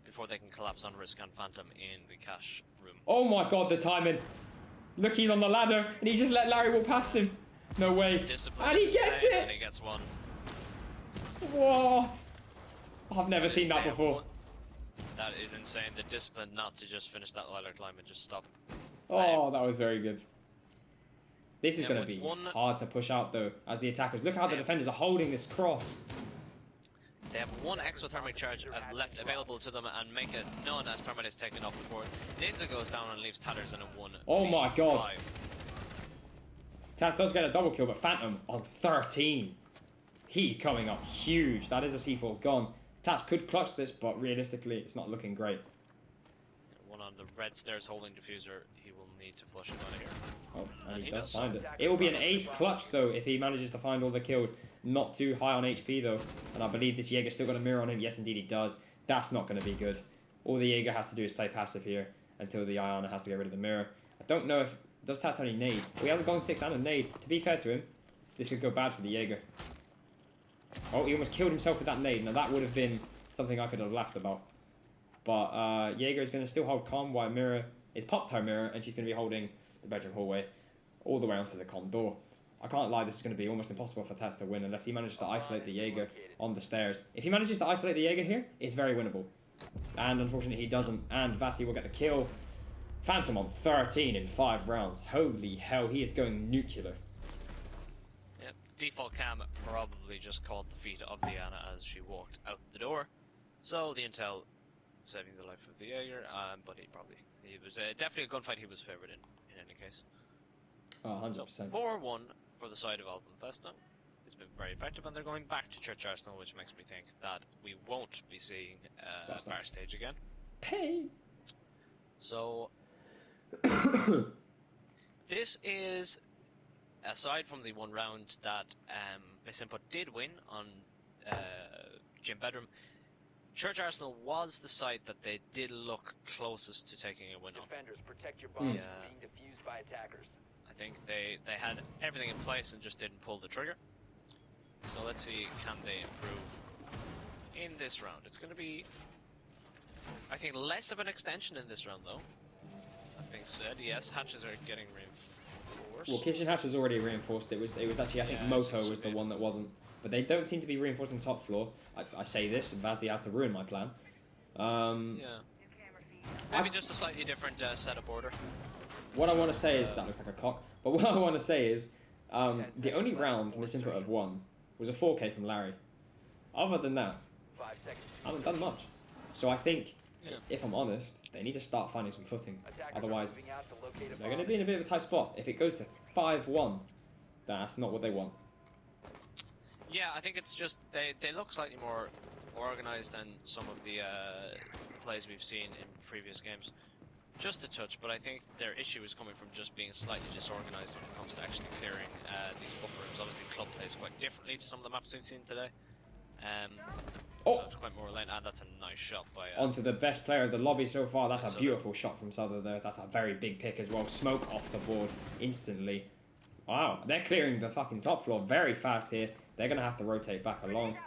before they can collapse on Risk and Phantom in the cash room. Oh my god, the timing. Look, he's on the ladder, and he just let Larry walk past him. No way. Discipline And he gets it! And he gets one. What? I've never seen that before. That is insane. The discipline not to just finish that ladder climb and just stop. Oh, that was very good. This is Yeah, going to with be hard to push out, though, as the attackers. Look how the defenders are holding this cross. They have 1 exothermic charge left available to them and make it known as Thermite is taken off the board. Ninja goes down and leaves Tatters in a 1. Oh my god. Tats does get a double kill, but Phantom on 13. He's coming up huge. That is a C4 gone. Tats could clutch this, but realistically, it's not looking great. 1 on the red stairs holding diffuser. He will need to flush it out of here. Oh, and he does find it. It will be an ace clutch, though, if he manages to find all the kills. Not too high on HP, though. And I believe this Jaeger's still got a mirror on him. Yes, indeed, he does. That's not going to be good. All the Jaeger has to do is play passive here until the Iona has to get rid of the mirror. I don't know if... Does Tats have any nades? Well, he has a Gone 6 and a nade. To be fair to him, this could go bad for the Jaeger. Oh, he almost killed himself with that nade. Now, that would have been something I could have laughed about. But Jaeger is going to still hold calm while Mirror is popped her mirror, and she's going to be holding the bedroom hallway all the way onto the con door. I can't lie, this is going to be almost impossible for Tats to win unless he manages to isolate the Jaeger on the stairs. If he manages to isolate the Jaeger here, it's very winnable. And unfortunately he doesn't, and Vasi will get the kill. Phantom on 13 in 5 rounds. Holy hell, he is going nuclear. Yep. Default cam probably just caught the feet of Diana as she walked out the door. So the intel saving the life of the Jaeger, but he was definitely a gunfight he was favoured in any case. Oh, 100%. So 4-1 for the side of Alpenfestung. It's been very effective, and they're going back to Church Arsenal, which makes me think that we won't be seeing a bar stage again. Pain! So, this is, aside from the 1 round that Miss Input did win on Gym Bedroom, Church Arsenal was the site that they did look closest to taking a win on. Defenders, protect your bombs from being defused by attackers. I think they had everything in place and just didn't pull the trigger. So let's see, can they improve in this round? It's going to be, I think, less of an extension in this round, though. That being said, yes, hatches are getting reinforced. Well, Kitchen Hatch was already reinforced. It was actually, I think Moto was the one that wasn't. But they don't seem to be reinforcing top floor. I say this, and Vasi has to ruin my plan. Yeah. Maybe just a slightly different setup order. What I want to say is, that looks like a cock, but what I want to say is, the only round Misinput have won was a 4K from Larry. Other than that, I haven't done much. So I think, if I'm honest, they need to start finding some footing. Otherwise, they're going to be in a bit of a tight spot. If it goes to 5-1, that's not what they want. Yeah, I think it's just, they look slightly more organised than some of the plays we've seen in previous games. Just a touch, but I think their issue is coming from just being slightly disorganised when it comes to actually clearing these buffer rooms. Obviously, club plays quite differently to some of the maps we've seen today. So it's quite more lane, and that's a nice shot by... onto the best player of the lobby so far. That's a beautiful shot from Souther there. That's a very big pick as well. Smoke off the board instantly. Wow, they're clearing the fucking top floor very fast here. They're going to have to rotate back along.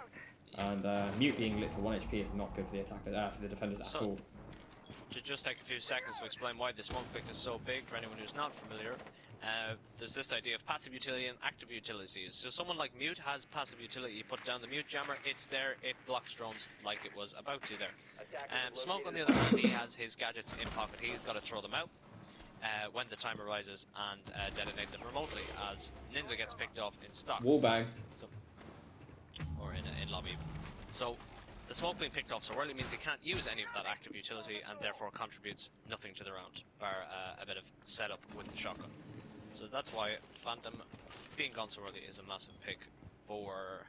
And Mute being lit to 1 HP is not good for the attackers, for the defenders at all. To just take a few seconds to explain why the smoke pick is so big for anyone who's not familiar, there's this idea of passive utility and active utilities. So someone like Mute has passive utility. You put down the Mute jammer, it's there, it blocks drones like it was about to there. Smoke, on the other hand, he has his gadgets in pocket. He's got to throw them out when the time arises and detonate them remotely as Ninja gets picked off in stock. Wallbang. So, or in lobby. So the smoke being picked off so early means he can't use any of that active utility and therefore contributes nothing to the round, bar a bit of setup with the shotgun. So that's why Phantom being gone so early is a massive pick for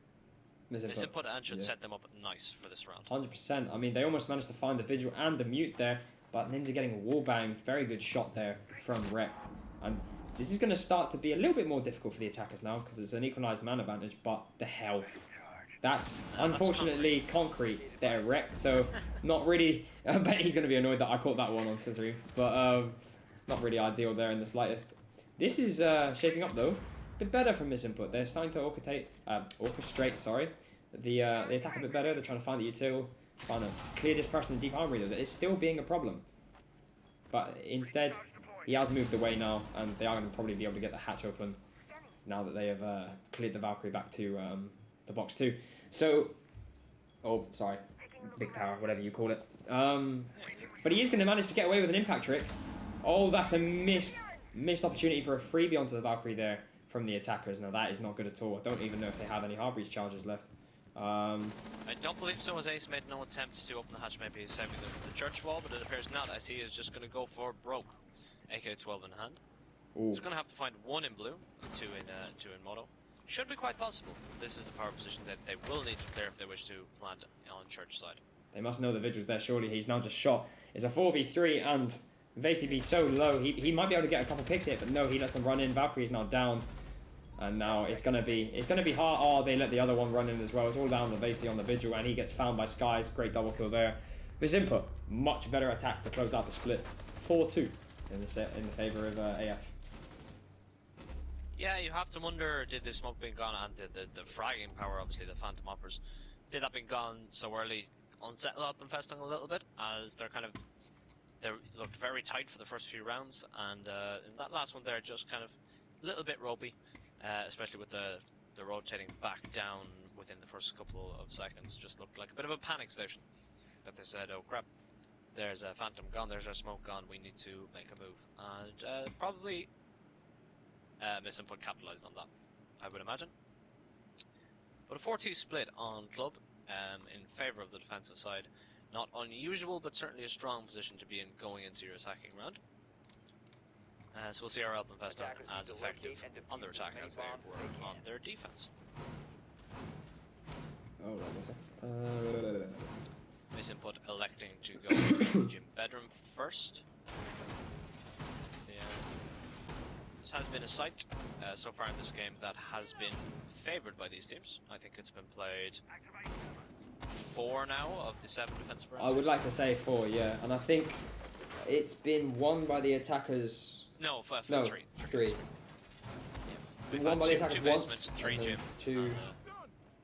misinput and should Yeah. set them up nice for this round. 100%. I mean, they almost managed to find the Vigil and the Mute there, but Ninja getting a wall banged. Very good shot there from Rekt. And this is going to start to be a little bit more difficult for the attackers now because it's an equalized man advantage, but the health. That's unfortunately concrete there, Rekt. So not really. I bet he's going to be annoyed that I caught that one on Scissory, but not really ideal there in the slightest. This is shaping up though. A bit better from misinput. They're starting to orchestrate the attack a bit better. They're trying to find the util, trying to clear this person in deep armory though. That is still being a problem. But instead, he has moved away now, and they are going to probably be able to get the hatch open now that they have cleared the Valkyrie back to the box 2. So, oh, sorry, big tower, whatever you call it. But he is going to manage to get away with an impact trick. Oh, that's a missed opportunity for a freebie onto the Valkyrie there from the attackers. Now that is not good at all. I don't even know if they have any Harbreach charges left. I don't believe so, as Ace made no attempt to open the hatch, maybe he's saving the church wall, but it appears not, as he is just going to go for broke. AK-12 in hand. Ooh. He's going to have to find 1 in blue, 2 in mono. Should be quite possible. This is a power position that they will need to clear if they wish to plant on church side. They must know the Vigil's there, surely. He's now just shot. It's a 4v3, and basically so low. He might be able to get a couple picks here, but no, he lets them run in. Valkyrie is now down. And now it's gonna be hard. Oh, they let the other one run in as well. It's all down to basically on the Vigil, and he gets found by Skies. Great double kill there. This input, much better attack to close out the split. 4-2 in the favor of AF. Yeah, you have to wonder, did the smoke being gone and the fragging power, obviously the Phantom Hoppers, did that being gone so early unsettle Alpenfestung a little bit, as they looked very tight for the first few rounds, and in that last one there, just kind of a little bit ropey, especially with the rotating back down within the first couple of seconds. Just looked like a bit of a panic station, that they said, oh crap, there's a Phantom gone, there's our smoke gone, we need to make a move, and probably misinput capitalized on that, I would imagine. But a 4-2 split on club in favour of the defensive side. Not unusual, but certainly a strong position to be in going into your attacking round. So we'll see our Alpenfestung as effective on their attack as they were on their defense. Oh, right, one second. Misinput electing to go gym bedroom first. This has been a site so far in this game that has been favoured by these teams. I think it's been played 4 now of the 7 defensive rounds. I would like to say 4, yeah, and I think it's been won by the attackers. No, 3. 3. Yeah. We've won by the attackers two once, basements, 3 and then gym. 2.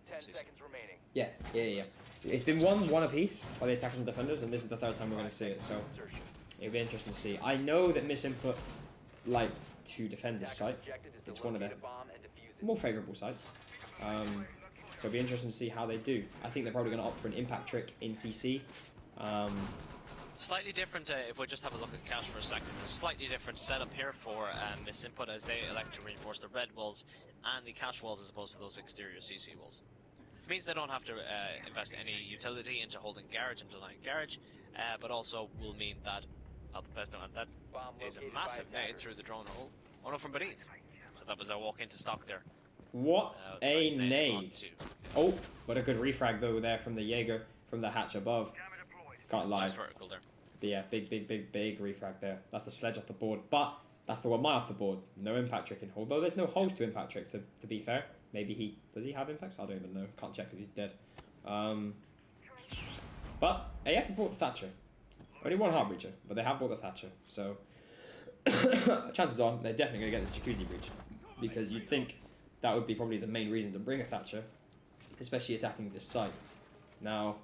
10 seconds remaining. Yeah. It's been one apiece by the attackers and defenders, and this is the 3rd time we're going to see it, so it'll be interesting to see. I know that misinput like to defend this site. It's one of the more favourable sites. So it'll be interesting to see how they do. I think they're probably going to opt for an impact trick in CC. Slightly different, if we just have a look at cash for a second, a slightly different setup here for misinput as they elect to reinforce the red walls and the cash walls as opposed to those exterior CC walls. It means they don't have to invest any utility into holding garage and denying garage, but also will mean that Alpenfestung, and that is a massive nade through the drone hole. Oh no, from beneath. So that was a walk into stock there. What a nice nade! Oh, what a good refrag though there from the Jaeger from the hatch above. Can't lie. Nice vertical there. But yeah, big refrag there. That's the sledge off the board, but that's the 1 mile off the board. No impact trick in. Although there's no holes to impact trick. To be fair, maybe does he have impacts? I don't even know. Can't check because he's dead. But AF have bought the Thatcher. Only 1 Heartbreacher, but they have bought the Thatcher. So chances are they're definitely going to get this Jacuzzi breach, because you'd think that would be probably the main reason to bring a Thatcher, especially attacking this site. Now,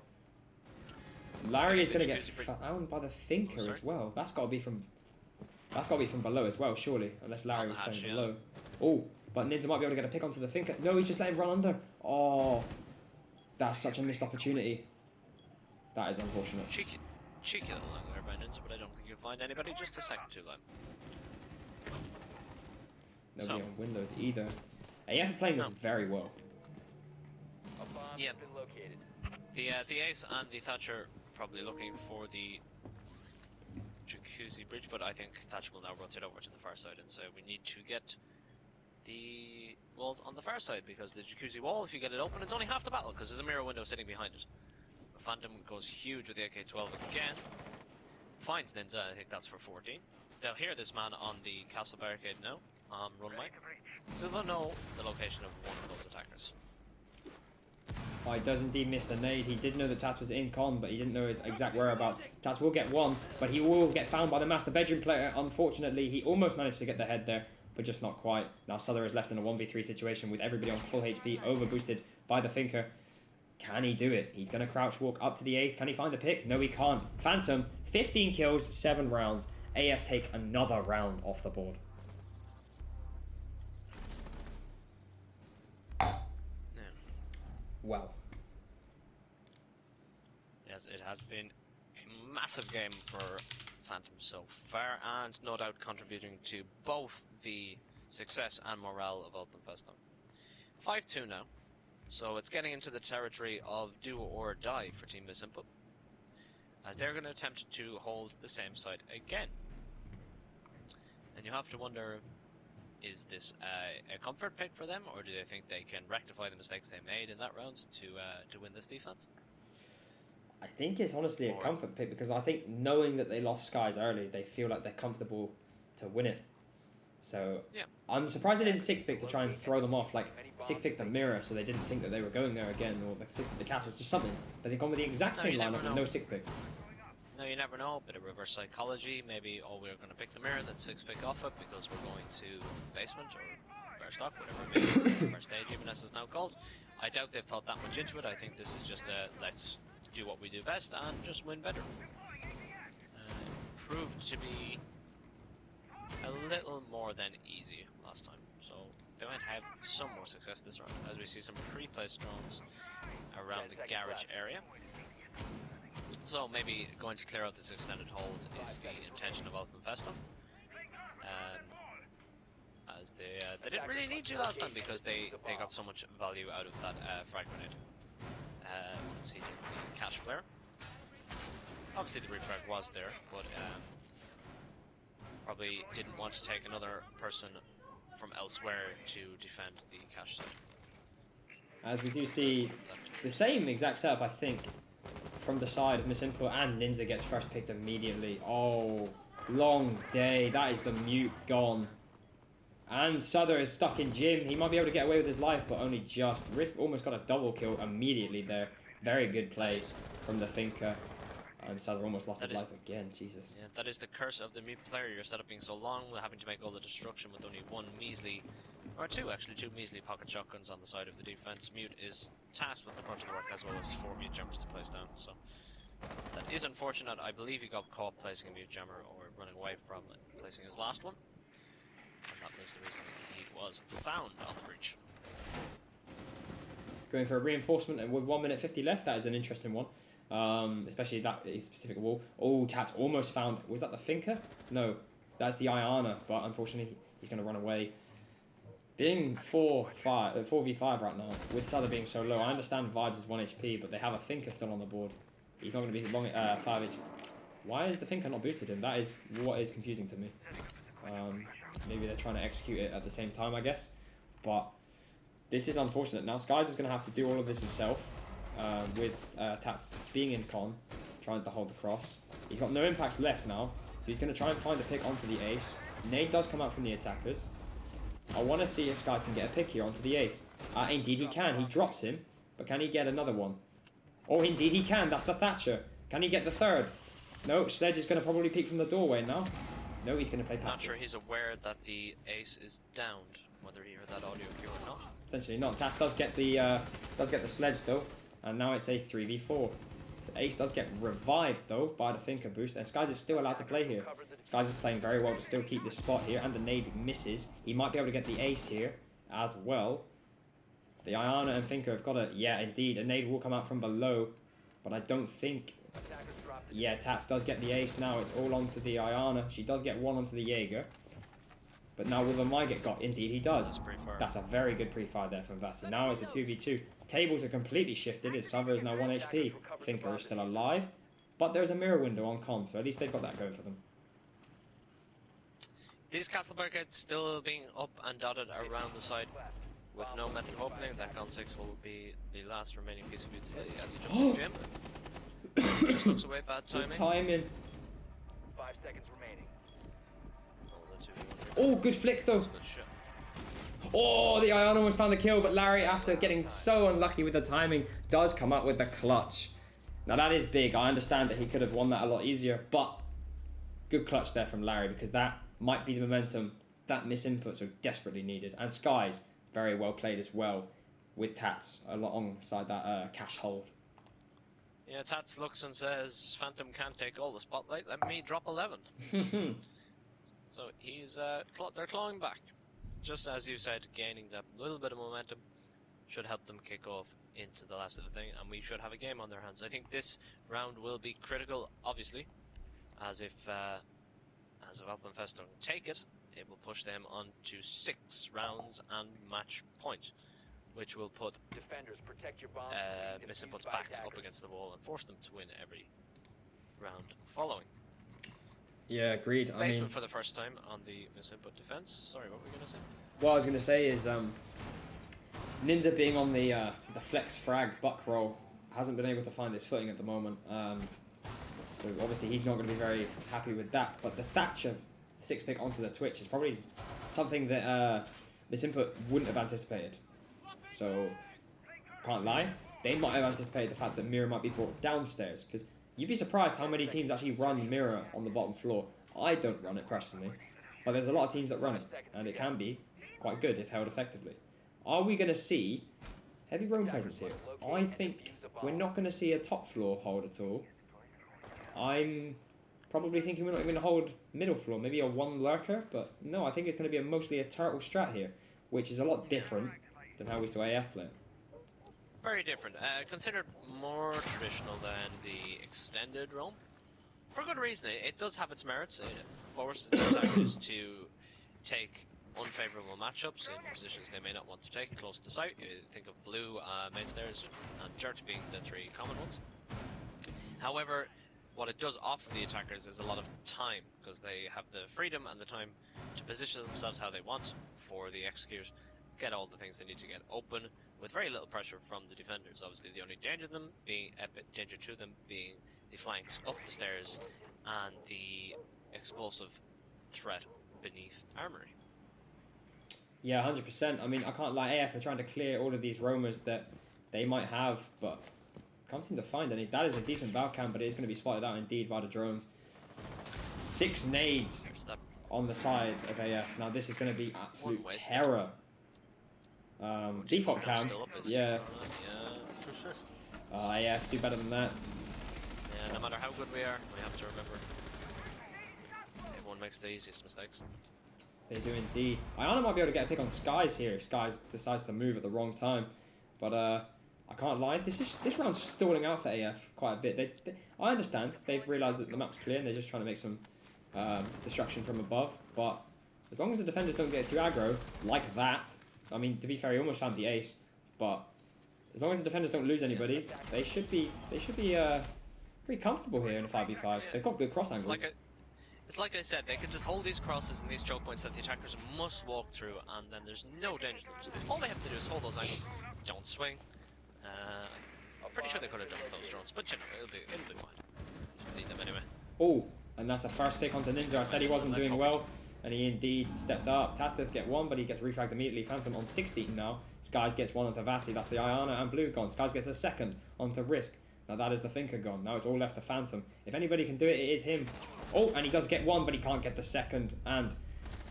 Larry is going to get found by the Thinker as well. That's got to be from below as well, surely, unless Larry was playing below. Oh, but Ninja might be able to get a pick onto the Thinker. No, he's just letting him run under. Oh, that's such a missed opportunity. That is unfortunate. Cheeky little angle there by Ninja, but I don't think you'll find anybody just a second too low. Nobody on Windows either. AF are playing this very well. Yeah. The Ace and the Thatcher probably looking for the Jacuzzi bridge, but I think Thatcher will now rotate over to the far side and say we need to get the walls on the far side, because the jacuzzi wall, if you get it open, it's only half the battle because there's a mirror window sitting behind it. Phantom goes huge with the AK-12 again. Finds Ninja, I think that's for 14. They'll hear this man on the castle barricade now, runway. So they'll know the location of one of those attackers. Oh, he does indeed miss the nade. He did know that Tats was in con, but he didn't know his exact whereabouts. Tats will get one, but he will get found by the master bedroom player. Unfortunately, he almost managed to get the head there, but just not quite. Now Souther is left in a 1v3 situation with everybody on full HP, overboosted by the Thinker. Can he do it? He's going to crouch walk up to the ace. Can he find the pick? No, he can't. Phantom, 15 kills, 7 rounds. AF take another round off the board. Well. Yes, it has been a massive game for Phantom so far, and no doubt contributing to both the success and morale of Alpenfestung. 5-2 now, so it's getting into the territory of do or die for Team Misimpo, as they're going to attempt to hold the same site again. And you have to wonder, is this a comfort pick for them, or do they think they can rectify the mistakes they made in that round to win this defense? I think it's honestly a comfort pick, because I think knowing that they lost Skies early, they feel like they're comfortable to win it. So yeah. I'm surprised they didn't 6th pick to try and throw them off, like 6th pick the mirror so they didn't think that they were going there again, or the 6th pick the castle, just something. But they've gone with the exact same lineup with no 6th pick. No, you never know. Bit of reverse psychology. Maybe, oh, we're going to pick the mirror, then 6th pick off it because we're going to basement or bear stock, whatever it may be, first stage, even as it's now called. I doubt they've thought that much into it. I think this is just a let's do what we do best and just win better. Proved to be a little more than easy last time, so they might have some more success this round, as we see some pre-placed drones around the garage area. So maybe going to clear out this extended hold is the intention of Alpenfestung. As they didn't really need to last time because they got so much value out of that frag grenade. Once he did the cash flare. Obviously the refrag was there, but probably didn't want to take another person from elsewhere to defend the cash side. As we do see the same exact setup, I think, from the side of Misimpo, and Ninja gets first picked immediately. Oh, long day. That is the mute gone. And Souther is stuck in gym. He might be able to get away with his life, but only just. Risk almost got a double kill immediately there. Very good play from the Thinker. And Souther almost lost his life again. Jesus. Yeah, that is the curse of the mute player. Your setup being so long, having to make all the destruction with only one measly, or two measly pocket shotguns on the side of the defense. Mute is tasked with the brunt of the work, as well as 4 mute jammers to place down. So that is unfortunate. I believe he got caught placing a mute jammer or running away from placing his last one. And that was the reason he was found on the breach. Going for a reinforcement, and with 1 minute 50 left, that is an interesting one. Especially that specific wall. Oh, Tats almost found. Was that the Thinker? No, that's the Iana, but unfortunately he's going to run away. Being 4v5 right now, with Souther being so low, I understand Vibes is 1 HP, but they have a Thinker still on the board. He's not going to be long 5 HP. Why is the Thinker not boosted him? That is what is confusing to me. Maybe they're trying to execute it at the same time, I guess. But this is unfortunate. Now Skies is going to have to do all of this himself, with Tats being in con, trying to hold the cross. He's got no impacts left now, so he's going to try and find a pick onto the ace. Nade does come out from the attackers. I want to see if Skies can get a pick here onto the ace. Indeed he can. He drops him, but can he get another one? Oh, indeed he can. That's the Thatcher. Can he get the third? No, Sledge is going to probably peek from the doorway now. No, he's going to play passive. Not sure he's aware that the ace is downed, whether he heard that audio cue or not. Potentially not. Tats does get the Sledge though, and now it's a 3v4. The ace does get revived though by the Thinker boost, and Skies is still allowed to play here. Skies is playing very well to still keep this spot here, and the nade misses. He might be able to get the ace here as well. The Iana and Thinker have got a... Yeah, indeed, a nade will come out from below, but I don't think... Yeah, Tats does get the ace now. It's all onto the Iana. She does get one onto the Jaeger. But now will the Mai get got? Indeed he does. That's a very good pre-fire there from Vasi. Now it's a 2v2. Tables are completely shifted as Souther is now 1 HP. Thinker is still alive. But there's a mirror window on con, so at least they've got that going for them. These castle barricades still being up and dotted around the side with no method of opening. That gun 6 will be the last remaining piece of utility as he jumps to gym. Just looks away, bad timing. Good timing. 5 seconds remaining. Oh, the 2v1 Oh, good flick though. That's a good shot. Oh, the Ion almost found the kill, but Larry, after getting so unlucky with the timing, does come up with the clutch. Now that is big. I understand that he could have won that a lot easier, but good clutch there from Larry, because that might be the momentum that misinput so desperately needed. And Skies, very well played as well, with Tats alongside that cash hold. Yeah, Tats looks and says, Phantom can't take all the spotlight, let me drop 11. So he's they're clawing back. Just as you said, gaining that little bit of momentum should help them kick off into the last of the thing, and we should have a game on their hands. I think this round will be critical, obviously, as if Alpenfestung take it, it will push them on to 6 rounds and match point, which will put Defenders, protect your bombs. Misinput's backs up against the wall and force them to win every round following. Yeah, agreed. I Basement mean, for the first time on the Misinput defense. Sorry, what were we going to say? what I was going to say is Ninja being on the flex frag buck roll hasn't been able to find his footing at the moment. So obviously he's not going to be very happy with that. But the Thatcher 6-pick onto the Twitch is probably something that Misinput wouldn't have anticipated. So, can't lie, they might have anticipated the fact that Mirror might be brought downstairs, because you'd be surprised how many teams actually run Mirror on the bottom floor. I don't run it personally, but there's a lot of teams that run it, and it can be quite good if held effectively. Are we going to see heavy roam presence here? I think we're not going to see a top floor hold at all. I'm probably thinking we're not even going to hold middle floor, maybe a 1 lurker, but no, I think it's going to be mostly a turtle strat here, which is a lot different than how we saw AF play. Very different. Considered more traditional than the extended roam. For good reason. It does have its merits. It forces the attackers to take unfavourable matchups in positions they may not want to take close to sight. You think of blue, main stairs, and dirt being the 3 common ones. However, what it does offer the attackers is a lot of time, because they have the freedom and the time to position themselves how they want for the execute, get all the things they need to get open with very little pressure from the defenders. Obviously, the only danger to them being the flanks up the stairs and the explosive threat beneath armory. Yeah, 100%. I mean, I can't lie, AF are trying to clear all of these roamers that they might have, but can't seem to find any. That is a decent bow cam, but it is going to be spotted out indeed by the drones. 6 nades on the side of AF. Now this is going to be absolute terror. Default cam, yeah. AF do better than that. Yeah, no matter how good we are, we have to remember everyone makes the easiest mistakes. They do indeed. Iana might be able to get a pick on Skies here if Skies decides to move at the wrong time, but I can't lie. This round's stalling out for AF quite a bit. I understand they've realised that the map's clear and they're just trying to make some destruction from above. But as long as the defenders don't get too aggro like that, I mean, to be fair, he almost found the ace. But as long as the defenders don't lose anybody, they should be pretty comfortable here in a 5v5. They've got good cross angles. It's like I said, they can just hold these crosses and these choke points that the attackers must walk through, and then there's no danger to them. So all they have to do is hold those angles, don't swing. I'm pretty sure they could have jumped those drones, but you know, it'll be fine. Just need them anyway. Oh, and that's a first pick onto Ninja. I said he wasn't doing well, and he indeed steps up. Tastas get 1, but he gets refragged immediately. Phantom on 16 now. Skies gets 1 onto Vasi. That's the Iana and Blue gone. Skies gets a 2nd onto Risk. Now that is the Thinker gone. Now it's all left to Phantom. If anybody can do it, it is him. Oh, and he does get 1, but he can't get the 2nd. And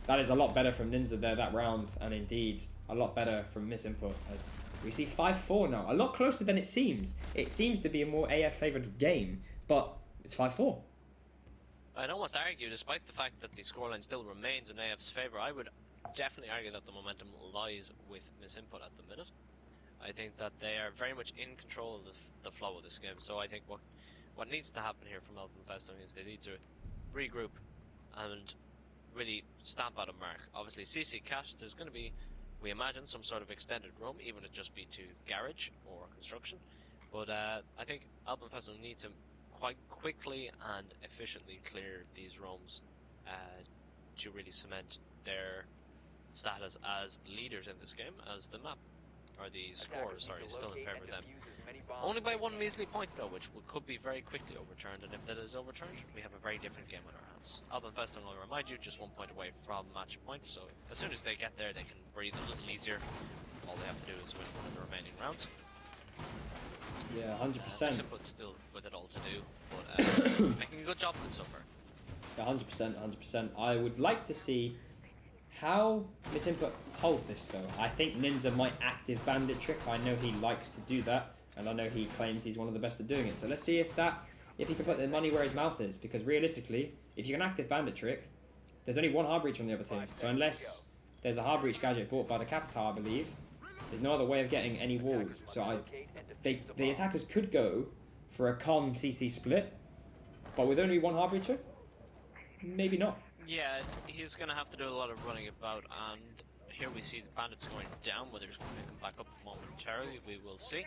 that is a lot better from Ninja there that round, and indeed a lot better from Misinput, as we see 5-4 now. A lot closer than it seems. It seems to be a more AF favoured game, but it's 5-4. I'd almost argue, despite the fact that the scoreline still remains in AF's favour, I would definitely argue that the momentum lies with Misinput at the minute. I think that they are very much in control of the flow of this game. So I think what needs to happen here from Alpenfestung is they need to regroup and really stamp out a mark. Obviously, CC Cash, there's going to be, we imagine, some sort of extended roam, even if it just be to garage or construction. But I think Alpenfestung need to quite quickly and efficiently clear these roams to really cement their status as leaders in this game, as the map, or the score, sorry, is still in favour of them. Only by one measly point though, which could be very quickly overturned, and if that is overturned, we have a very different game on our hands. Alpenfestung, will remind you, just 1 point away from match point, so as soon as they get there, they can breathe a little easier. All they have to do is win one of the remaining rounds. Yeah, 100%. Misinput still with it all to do, but making a good job of it so far. 100%, 100%. I would like to see how Misinput hold this though. I think Ninja might active bandit trick. I know he likes to do that, and I know he claims he's one of the best at doing it. So let's see if he can put the money where his mouth is. Because realistically, if you can active bandit trick, there's only one hard breach on the other team. So unless there's a hard breach gadget bought by the Capital, I believe, there's no other way of getting any walls. So the attackers could go for a con CC split, but with only one hard breacher, maybe not. Yeah, he's going to have to do a lot of running about, and here we see the bandits going down. Whether he's going to pick them back up momentarily, we will see.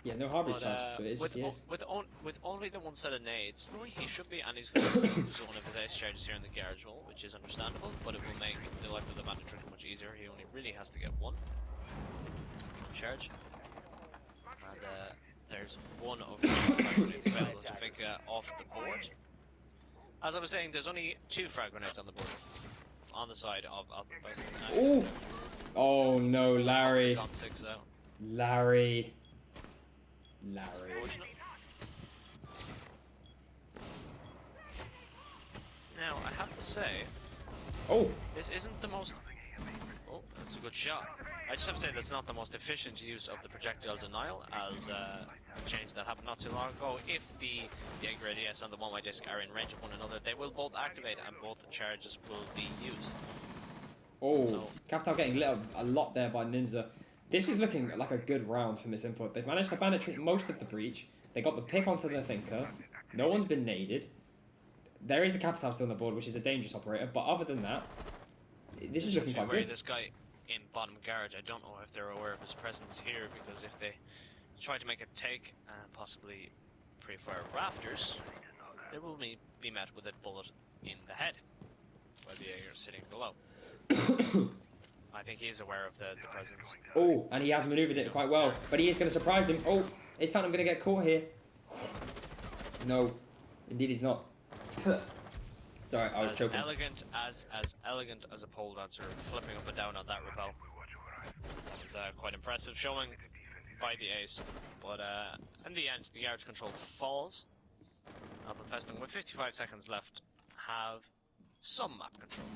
Yeah, no hard breach chance, so it is just he is. With only the one set of nades, he should be, and he's going to use one of his ace charges here in the garage wall, which is understandable, but it will make the life of the bandit trick much easier. He only really has to get one charge. And there's one of the frag grenades available to think off the board. As I was saying, there's only 2 frag grenades on the board, on the side of Alpenfestung. Oh no, Larry. Gone 6 out. Larry. Unfortunate. Now, I have to say, this isn't the most... Oh, that's a good shot. I just have to say that's not the most efficient use of the projectile denial, as a change that happened not too long ago. If the Jaeger ADS and the one-way disc are in range of one another, they will both activate and both charges will be used. So, Capital getting lit up a lot there by Ninja. This is looking like a good round for Misinput. They've managed to bandit trick most of the breach. They got the pick onto the thinker. No one's been naded. There is a Capital still on the board, which is a dangerous operator, but other than that, this is looking quite good. This guy in bottom garage, I don't know if they're aware of his presence here, because if they try to make a take and possibly pre-fire rafters, they will be met with a bullet in the head while the Jaeger is sitting below. I think he is aware of the presence. Oh, and he has manoeuvred it quite well, but he is going to surprise him. Oh, is Phantom going to get caught here? No, indeed he's not. Sorry, I was choking. As elegant as a pole dancer, flipping up and down on that rappel. It's quite impressive showing by the ace, but in the end, the garage control falls. Alpenfestung, with 55 seconds left, have some map control.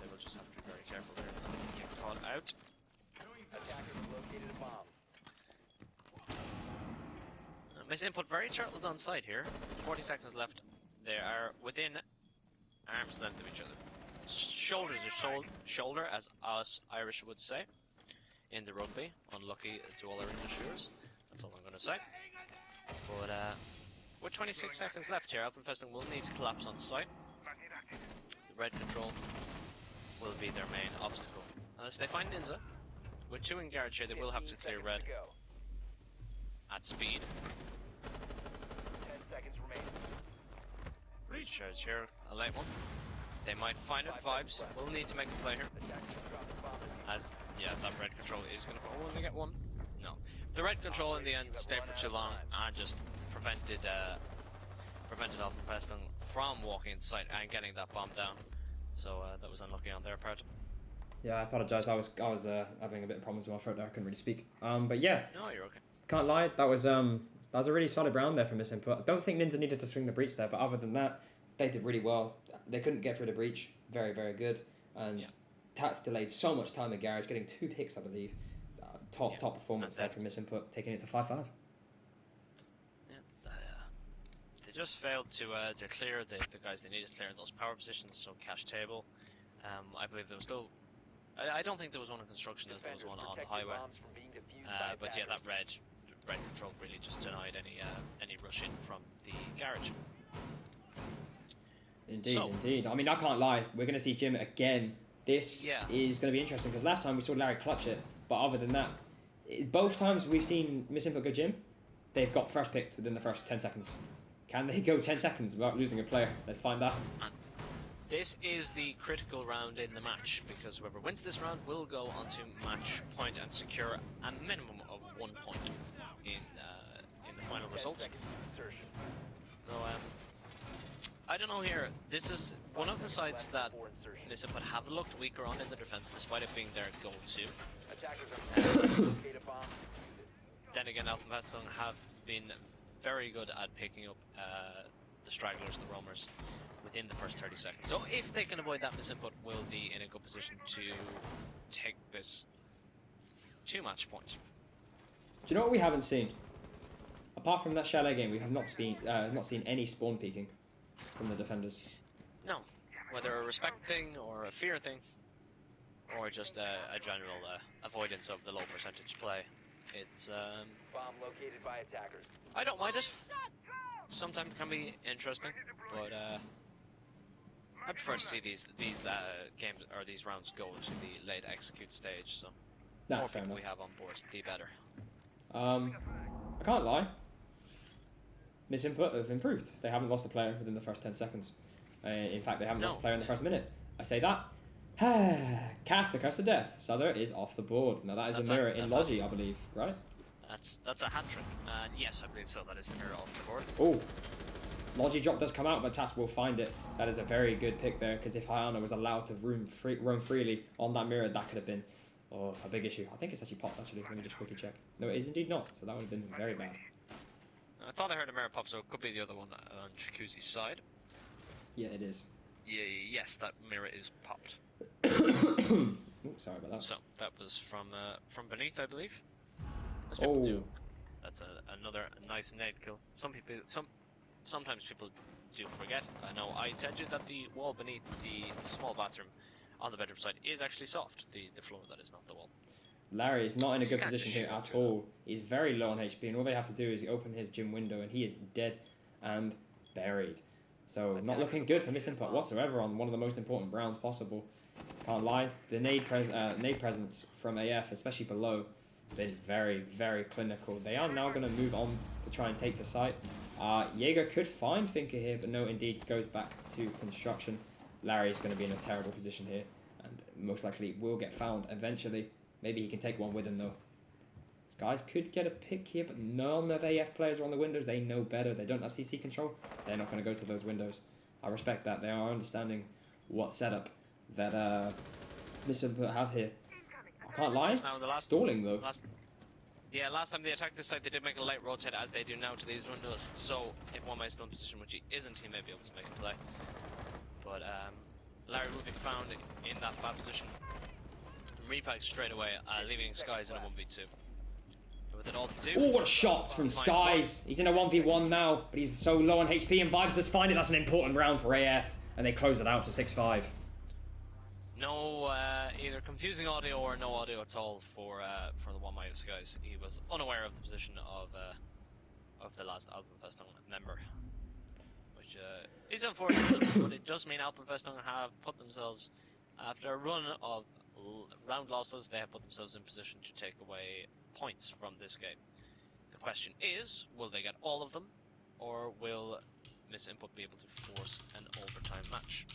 They will just have to be very careful there not to get caught out. Attackers located a bomb. Misinput very turtled on side here. 40 seconds left. They are within arm's length of each other. Shoulder to shoulder, as us Irish would say in the rugby. Unlucky to all our English viewers. That's all I'm going to say. But with 26 seconds left here, Alpenfestung will need to collapse on site. The red control will be their main obstacle. Unless they find Ninja. With 2 in garage here, they will have to clear red at speed. 10 seconds remaining. Charge here, a late one. They might find it. Vibes will need to make a play here. As, yeah, that red control is going to... Oh, will they get one? No. The red control in the end stayed for too long and just prevented Alpenfestung from walking inside and getting that bomb down. So that was unlucky on their part. Yeah, I apologise. I was having a bit of problems with my throat there. I couldn't really speak. But yeah. No, you're okay. Can't lie. That was a really solid round there from Misinput. I don't think Ninja needed to swing the breach there, but other than that, they did really well. They couldn't get through the breach. Very, very good. And Tats delayed so much time in garage, getting 2 picks, I believe. Top performance there from Misinput, taking it to 5-5. Yeah, they just failed to clear the guys they needed to clear in those power positions. So cash table. I believe there was still. I don't think there was one in construction as there was one on the highway. But yeah, that red control really just denied any rush in from the garage. Indeed. I mean, I can't lie. We're going to see Jim again. This is going to be interesting because last time we saw Larry clutch it, but other than that, both times we've seen Misinput go Jim, they've got fresh picked within the first 10 seconds. Can they go 10 seconds without losing a player? Let's find out. This is the critical round in the match, because whoever wins this round will go on to match point and secure a minimum of 1 point in the final 10 result. seconds to insertion. So I don't know here. This is one of the sides that Before insertion. Misiput have looked weaker on in the defense, despite it being their go-to. Attackers are locate a bomb. Then again, Alpenfestung have been very good at picking up the stragglers, the roamers, within the first 30 seconds. So if they can avoid that misinput, we'll be in a good position to take this 2 match points. Do you know what we haven't seen? Apart from that chalet game, we have not seen any spawn peeking from the defenders. No, whether a respect thing or a fear thing, or just a general avoidance of the low percentage play. It's Bomb located by attackers. I don't mind it. Sometimes it can be interesting, but I prefer to see these games or these rounds go to the late execute stage. So the more That's fair people enough. we have on board, the better. I can't lie. Misinput have improved. They haven't lost a player within the first 10 seconds. In fact, they haven't lost a player in the first minute. I say that. Cast the curse of death. Souther is off the board. Now that is the mirror in Logi, I believe, right? That's a hat trick. And yes, I believe so. That is the mirror off the board. Oh, Logi drop does come out, but Tas will find it. That is a very good pick there, because if Hayana was allowed to roam freely on that mirror, that could have been a big issue. I think it's actually popped, actually. Let me just quickly check. No, it is indeed not, so that would have been very bad. I thought I heard a mirror pop, so it could be the other one on Jacuzzi's side. Yeah, it is. Yeah, yes, that mirror is popped. Ooh, sorry about that. So that was from beneath, I believe. As people do. That's another nice nade kill. Sometimes people do forget. I know I told you that the wall beneath the small bathroom on the bedroom side is actually soft. The floor, that is, not the wall. Larry is not in a You good can't position just here shoot at through all. He's very low on HP, and all they have to do is open his gym window, and he is dead and buried. So not looking good for misinput whatsoever on one of the most important rounds possible. Can't lie, the nade presence from AF, especially below, been very, very clinical. They are now going to move on to try and take to site. Jaeger could find Finker here, but no, indeed goes back to construction. Larry's going to be in a terrible position here, and most likely will get found eventually. Maybe he can take one with him though. These guys could get a pick here, but none of AF players are on the windows. They know better. They don't have CC control. They're not going to go to those windows. I respect that. They are understanding what setup that misinput have here. I can't lie. Stalling though. Last time they attacked this site, they did make a light rotate, as they do now to these windows. So if one is still in position, which he isn't, he may be able to make a play. But Larry will be found in that bad position. Repack straight away, leaving Skies in a 1v2. With it all to do. Oh, what a shot from Skies. He's in a 1v1 now, but he's so low on HP, and Vibes just find it. That's an important round for AF, and they close it out to 6-5. No, either confusing audio or no audio at all for the one of Skies. He was unaware of the position of the last Alpenfestung member, which is unfortunate, but it does mean Alpenfestung have put themselves, after a run of round losses, they have put themselves in position to take away points from this game. The question is, will they get all of them, or will misinput be able to force an overtime match?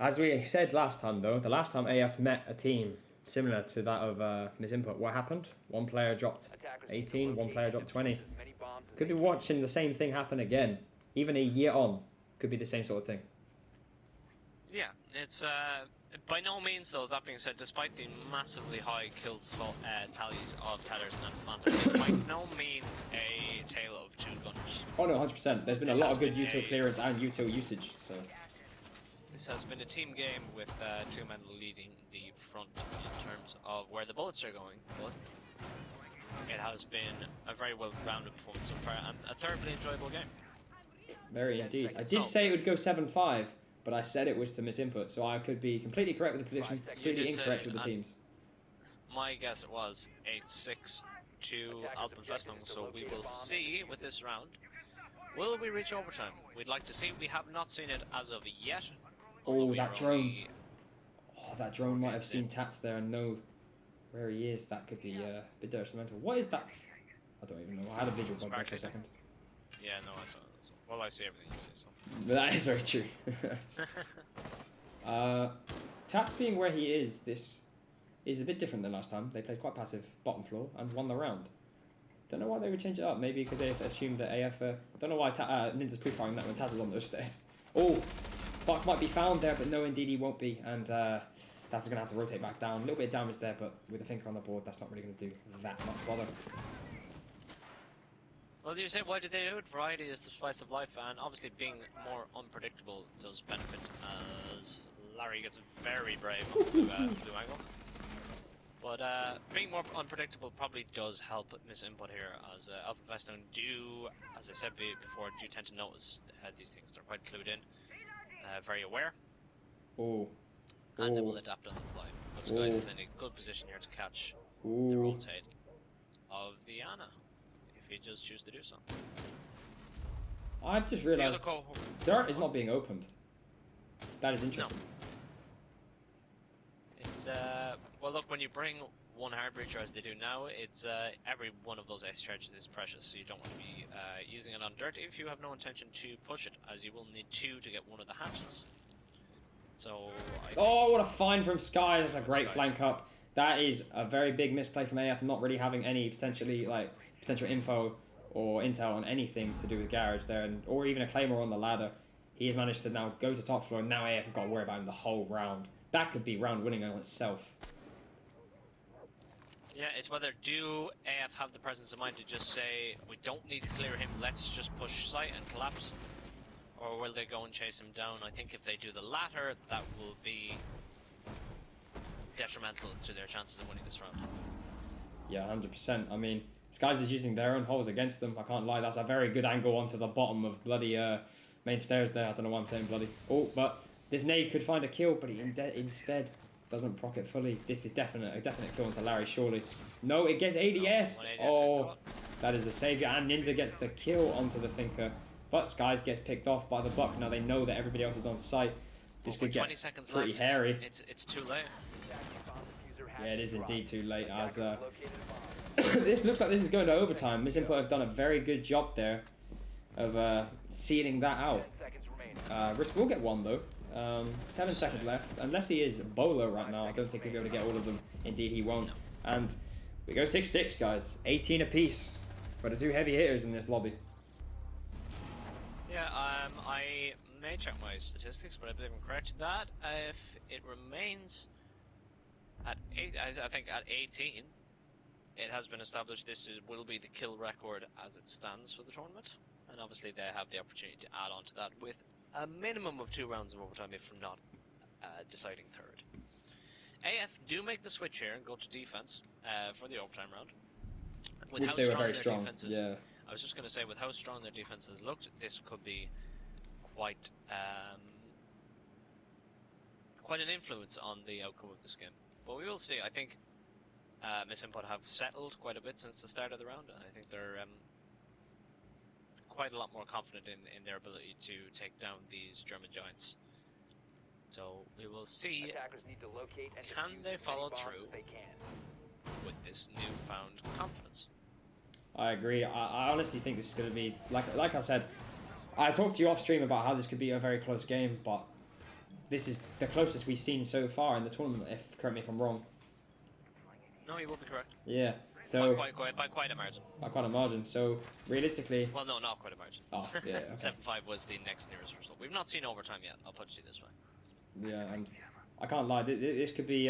As we said last time though, the last time AF met a team similar to that of misinput, what happened? One player dropped 18, one player dropped 20. Could be watching the same thing happen again. Even a year on, could be the same sort of thing. Yeah, it's by no means though, that being said, despite the massively high kill tallies of Tellers and Phantom, it's by no means a tale of two gunners. Oh no, 100%. There's been a lot of good util clearance and util usage, so... This has been a team game with two men leading the front in terms of where the bullets are going, but it has been a very well-rounded performance so far and a thoroughly enjoyable game. Very indeed. I did say it would go 7-5, but I said it was to misinput, so I could be completely correct with the prediction, completely incorrect with the teams. My guess it was 8-6 to Alpenfestung, so we will see with this round Will we reach overtime? We'd like to see. We have not seen it as of yet. Oh, although we that are drone. only- Oh, that drone might have seen Tats there and know where he is. That could be a bit detrimental. What is that? I don't even know. I had a visual bug there for a second. Yeah, no, I saw. Well, I see everything you see. So. But that is very true. Tats being where he is, this is a bit different than last time. They played quite passive bottom floor and won the round. Don't know why they would change it up. Maybe because they assumed that AF. Don't know why Ninja's pre-firing that when Taz is on those stairs. Oh, Buck might be found there, but no, indeed he won't be. And Taz is gonna have to rotate back down. A little bit of damage there, but with a finger on the board, that's not really gonna do that much bother. Well, you say, why did they do it? Variety is the spice of life, and obviously being more unpredictable does benefit, as Larry gets very brave on the blue angle. But being more unpredictable probably does help miss input here, as Alpenfestung do, as I said before, do tend to notice these things. They're quite clued in, very aware, Oh. and they will adapt on the fly. But Skies is in a good position here to catch the Ooh. rotate of the Ana, if he does choose to do so. I've just The other realised cohort dirt is not being opened. That is interesting. It's well, look, when you bring one hard breacher as they do now, it's every one of those X charges is precious, so you don't want to be using it on dirt if you have no intention to push it, as you will need 2 to get one of the hatches. So. Oh, what a find from Sky! That's a great Skies. flank up. That is a very big misplay from AF, not really having any potential info or intel on anything to do with garage there, or even a claymore on the ladder. He has managed to now go to top floor, and now AF have got to worry about him the whole round. That could be round winning on itself. Yeah, it's whether do AF have the presence of mind to just say, we don't need to clear him, let's just push site and collapse, or will they go and chase him down? I think if they do the latter, that will be detrimental to their chances of winning this round. Yeah, 100%. I mean, Skies is using their own holes against them. I can't lie. That's a very good angle onto the bottom of bloody main stairs there. I don't know why I'm saying bloody. Oh, but this nade could find a kill, but he instead doesn't proc it fully. This is a definite kill onto Larry, surely. No, it gets ADS. Oh, that is a saviour. And Ninja gets the kill onto the Thinker. But Skies gets picked off by the Buck. Now they know that everybody else is on site. This could get pretty hairy. It's too late. Yeah, it is indeed too late, as this looks like this is going to overtime. Miss Input have done a very good job there of sealing that out. Risk will get one though. 7 seconds left. Unless he is bowler right now, I don't think he'll be able to get all of them. Indeed, he won't. And we go 6-6, guys. 18 apiece for the 2 heavy hitters in this lobby. Yeah, I may check my statistics, but I believe I'm correct in that. If it remains at 8, I think at 18, it has been established will be the kill record as it stands for the tournament. And obviously they have the opportunity to add on to that with a minimum of 2 rounds of overtime, if not deciding third. AF do make the switch here and go to defense for the overtime round. With Which how they were strong very their strong, defenses, yeah. I was just going to say, with how strong their defenses looked, this could be quite an influence on the outcome of this game. But we will see. I think Miss Input have settled quite a bit since the start of the round. I think they're quite a lot more confident in their ability to take down these German giants. So we will see, can they follow through with this newfound confidence? I agree. I honestly think this is going to be, like I said, I talked to you off stream about how this could be a very close game, but this is the closest we've seen so far in the tournament, correct me if I'm wrong. No, you will be correct. Yeah, so... By quite a margin. By quite a margin, so realistically... Well, no, not quite a margin. Oh, yeah, okay. 7-5 was the next nearest result. We've not seen overtime yet, I'll put it to you this way. Yeah, and I can't lie, this could be...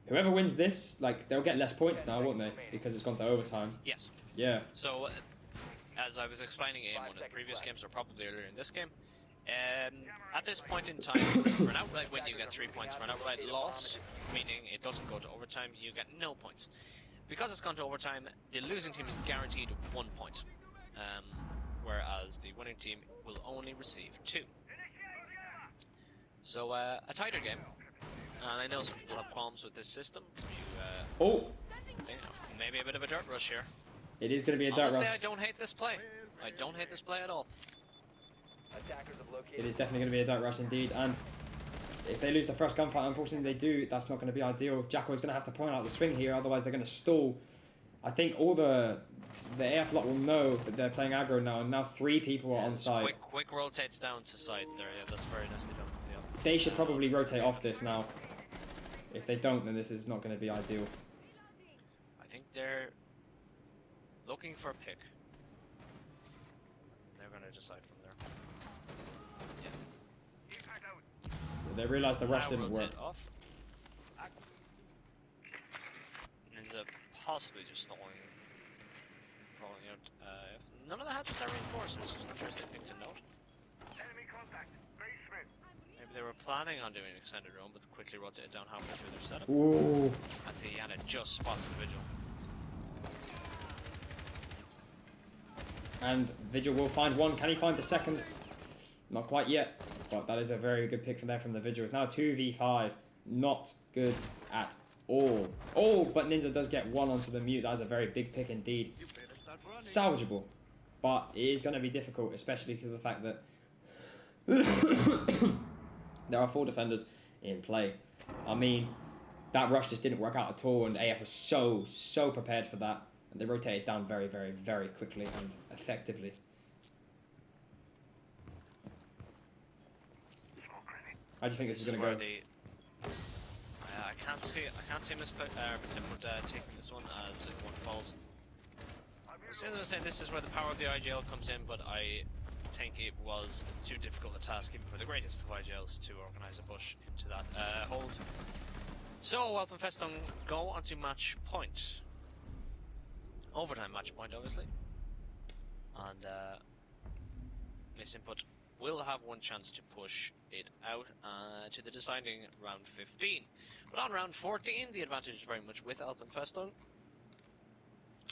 Whoever wins this, like, they'll get less points now, won't they? Because it's gone to overtime. Yes. Yeah. So, as I was explaining in one of the previous games, or probably earlier in this game, at this point in time, for an outright win you get 3 points. For an outright loss, meaning it doesn't go to overtime, you get no points. Because it's gone to overtime, the losing team is guaranteed 1 point, whereas the winning team will only receive 2. So a tighter game, and I know some people have qualms with this system. Oh! You know, maybe a bit of a dirt rush here. It is going to be a dirt Honestly, rush. I don't hate this play. I don't hate this play at all. Attackers have located. It is definitely going to be a dirt rush indeed, and if they lose the first gunfight, unfortunately they do, that's not going to be ideal. Jacko is going to have to point out the swing here, otherwise they're going to stall. I think all the AF lot will know that they're playing aggro now, and now 3 people are on Just site. quick rotates down to side there. Yeah, that's very nicely done. Yeah. They should probably rotate off this now. If they don't, then this is not going to be ideal. I think they're looking for a pick. They're going to decide from there. They realised the rush Now didn't work. rotate off. Ends up possibly just rolling out. If none of the hatches are reinforced, it's just an interesting thing to note. Maybe they were planning on doing an extended run, but quickly rotated down halfway through their setup. Ooh. As the Yana just spots the Vigil. And Vigil will find one. Can he find the second? Not quite yet, but that is a very good pick from there from the Vigil. It's now 2v5. Not good at all. Oh, but Ninja does get one onto the mute. That is a very big pick indeed. Salvageable, but it is going to be difficult, especially because of the fact that there are 4 defenders in play. I mean, that rush just didn't work out at all, and AF was so prepared for that. And they rotated down very quickly and effectively. How do you think this is going to go? I can't see Mr. taking this one as one falls. I was going to say this is where the power of the IGL comes in, but I think it was too difficult a task even for the greatest of IGLs to organise a push into that hold. So Alpenfestung go onto match point. Overtime match point, obviously. And Misinput will have one chance to push it out to the deciding round 15. But on round 14, the advantage is very much with Alpenfestung.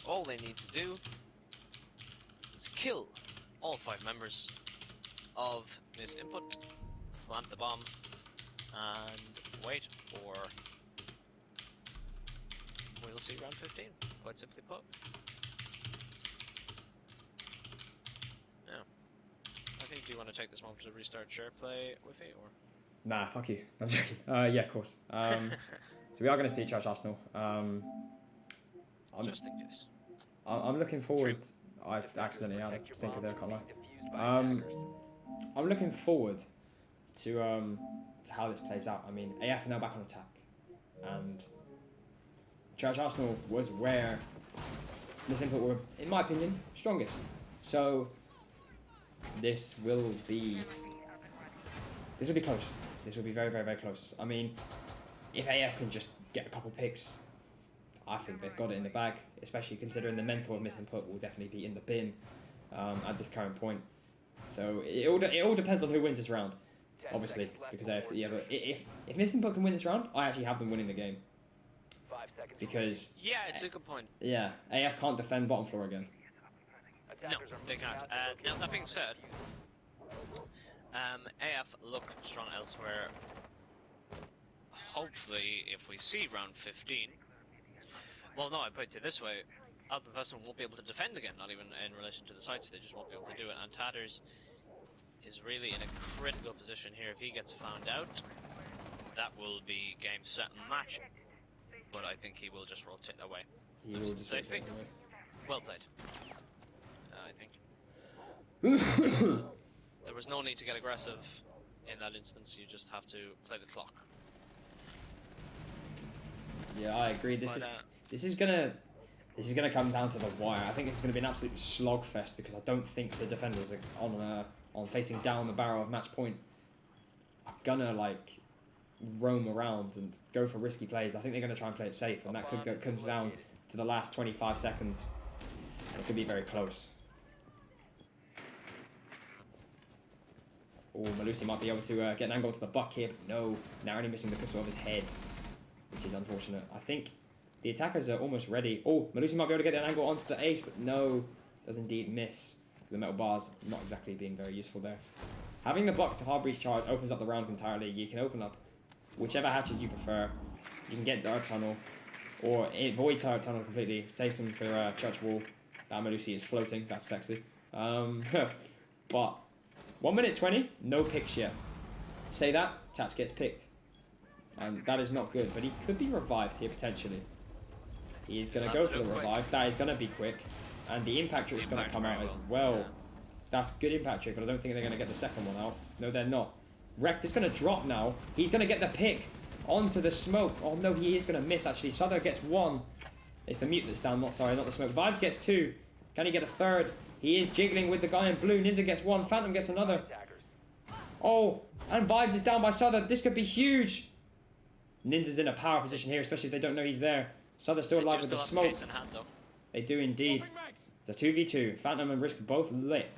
All they need to do is kill all 5 members of Misinput, plant the bomb, and wait for... we'll see round 15, quite simply put. I think, do you want to take this moment to restart share play with it, or? Nah, fuck you. I'm joking. Yeah, of course. So we are going to see Church Arsenal. Just in case. I'm looking forward. I accidentally had a stinker there, can't lie. I'm looking forward to how this plays out. I mean, AF are now back on attack, and Church Arsenal was where Misinput were, in my opinion, strongest. So this will be close. This will be very close. I mean, if AF can just get a couple picks, I think they've got it in the bag, especially considering the mental of Misinput will definitely be in the bin at this current point. So it all depends on who wins this round, obviously, because AF, yeah, but if Misinput can win this round, I actually have them winning the game. Because yeah, it's a good point. Yeah, AF can't defend bottom floor again. No, they can't. Now that being said, AF look strong elsewhere. Hopefully, if we see round 15, well, no, I put it this way: Alpenfestung won't be able to defend again, not even in relation to the sites. They just won't be able to do it. And Tatters is really in a critical position here. If he gets found out, that will be game, set, and match. But I think he will just rotate away. He will just rotate away. Well played. I think. There was no need to get aggressive in that instance. You just have to play the clock. Yeah, I agree. This is gonna come down to the wire. I think it's gonna be an absolute slogfest because I don't think the defenders are on facing down the barrel of match point are gonna like roam around and go for risky plays. I think they're gonna try and play it safe, and that could come down to the last 25 seconds. And it could be very close. Oh, Malusi might be able to get an angle to the buck here, but no, narrowly missing the pistol of his head, which is unfortunate. I think the attackers are almost ready. Oh, Malusi might be able to get an angle onto the ace, but no, does indeed miss. The metal bars not exactly being very useful there. Having the buck to hard breach charge opens up the round entirely. You can open up whichever hatches you prefer. You can get Dark Tunnel, or avoid Dark Tunnel completely. Save some for Church Wall. That Malusi is floating, that's sexy. But 1 minute 20, no picks yet. Say that, Tats gets picked. And that is not good, but he could be revived here potentially. He is going to go for the revive. That is going to be quick. And the impact trick is going to come out as well. Yeah. That's good impact trick, but I don't think they're going to get the second one out. No, they're not. Rect is going to drop now. He's going to get the pick onto the smoke. Oh no, he is going to miss actually. Souther gets one. It's the mute that's down, not the smoke. Vibes gets two. Can he get a third? He is jiggling with the guy in blue. Ninja gets one. Phantom gets another. Oh, and Vibes is down by Souther. This could be huge. Ninja's in a power position here, especially if they don't know he's there. Souther's still alive with the smoke. They do indeed. It's a 2v2. Phantom and Risk both lit.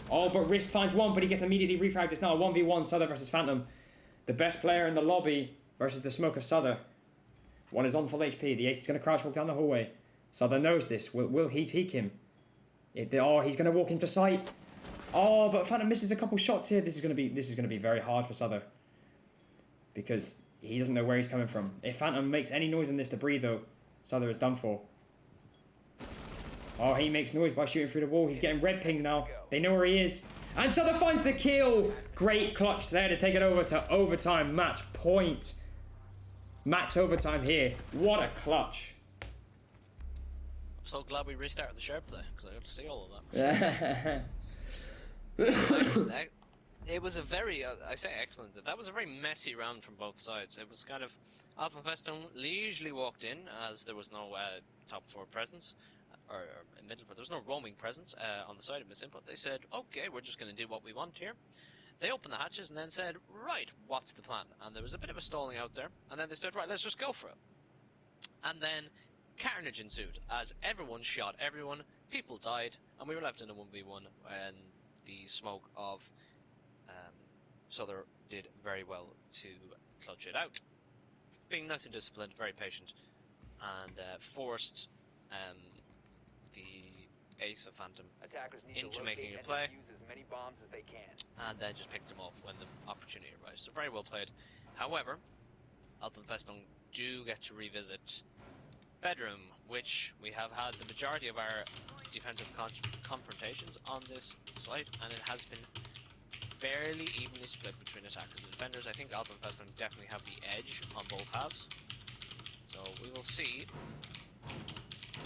Oh, but Risk finds one, but he gets immediately refragged. It's now a 1v1, Souther versus Phantom. The best player in the lobby versus the smoke of Souther. One is on full HP. The ace is going to crouch walk down the hallway. Souther knows this. Will he peek him? Oh, he's going to walk into sight. Oh, but Phantom misses a couple shots here. This is going to be very hard for Souther. Because he doesn't know where he's coming from. If Phantom makes any noise in this debris, though, Souther is done for. Oh, he makes noise by shooting through the wall. He's getting red ping now. They know where he is. And Souther finds the kill. Great clutch there to take it over to overtime match point. Max overtime here. What a clutch. I'm so glad we restarted the share play, because I got to see all of that. It was a very, I say excellent, that was a very messy round from both sides. It was kind of, Alpenfestung leisurely walked in, as there was no top floor presence, or middle floor, there was no roaming presence on the side of Miss Input. They said, okay, we're just going to do what we want here. They opened the hatches and then said, right, what's the plan? And there was a bit of a stalling out there, and then they said, right, let's just go for it. And then carnage ensued, as everyone shot everyone, people died, and we were left in a 1v1, and the smoke of Souther did very well to clutch it out. Being nice and disciplined, very patient, and forced the ace of Phantom into making a play, and then just picked him off when the opportunity arose. So very well played. However, Alpenfestung do get to revisit Bedroom, which we have had the majority of our defensive confrontations on this site, and it has been fairly evenly split between attackers and defenders. I think Alpenfestung definitely have the edge on both halves. So we will see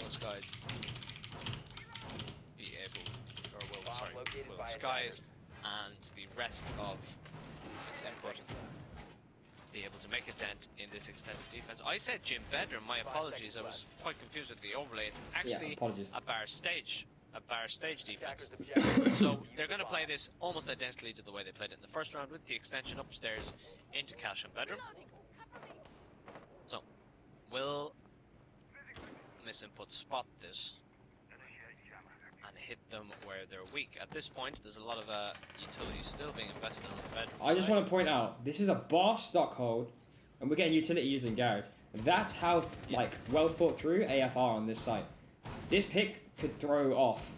those guys be able, will Skies and the rest of this input be able to make a dent in this extended defense. I said Gym Bedroom, my apologies, I was quite confused with the overlay. It's actually a bar stage defense. So they're going to play this almost identically to the way they played it in the first round, with the extension upstairs into Cash and Bedroom. So, will Miss Input spot this and hit them where they're weak? At this point, there's a lot of utilities still being invested in the Bedroom I just want to point out, this is a bar stock hold, and we're getting utility using Garage. That's how well thought through AFR on this site. This pick could throw off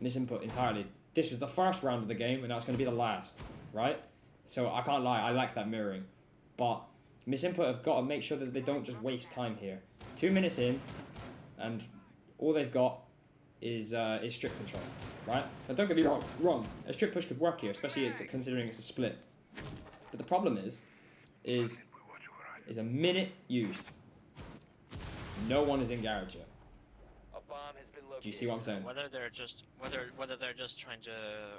Miss Input entirely. This was the first round of the game, and that's going to be the last, right? So I can't lie, I like that mirroring, but Miss Input have got to make sure that they don't just waste time here. 2 minutes in, and all they've got is strip control, right? Now don't get me wrong. A strip push could work here, especially considering it's a split. But the problem is a minute used. No one is in garage yet. Do you see what I'm saying? Whether they're just trying to,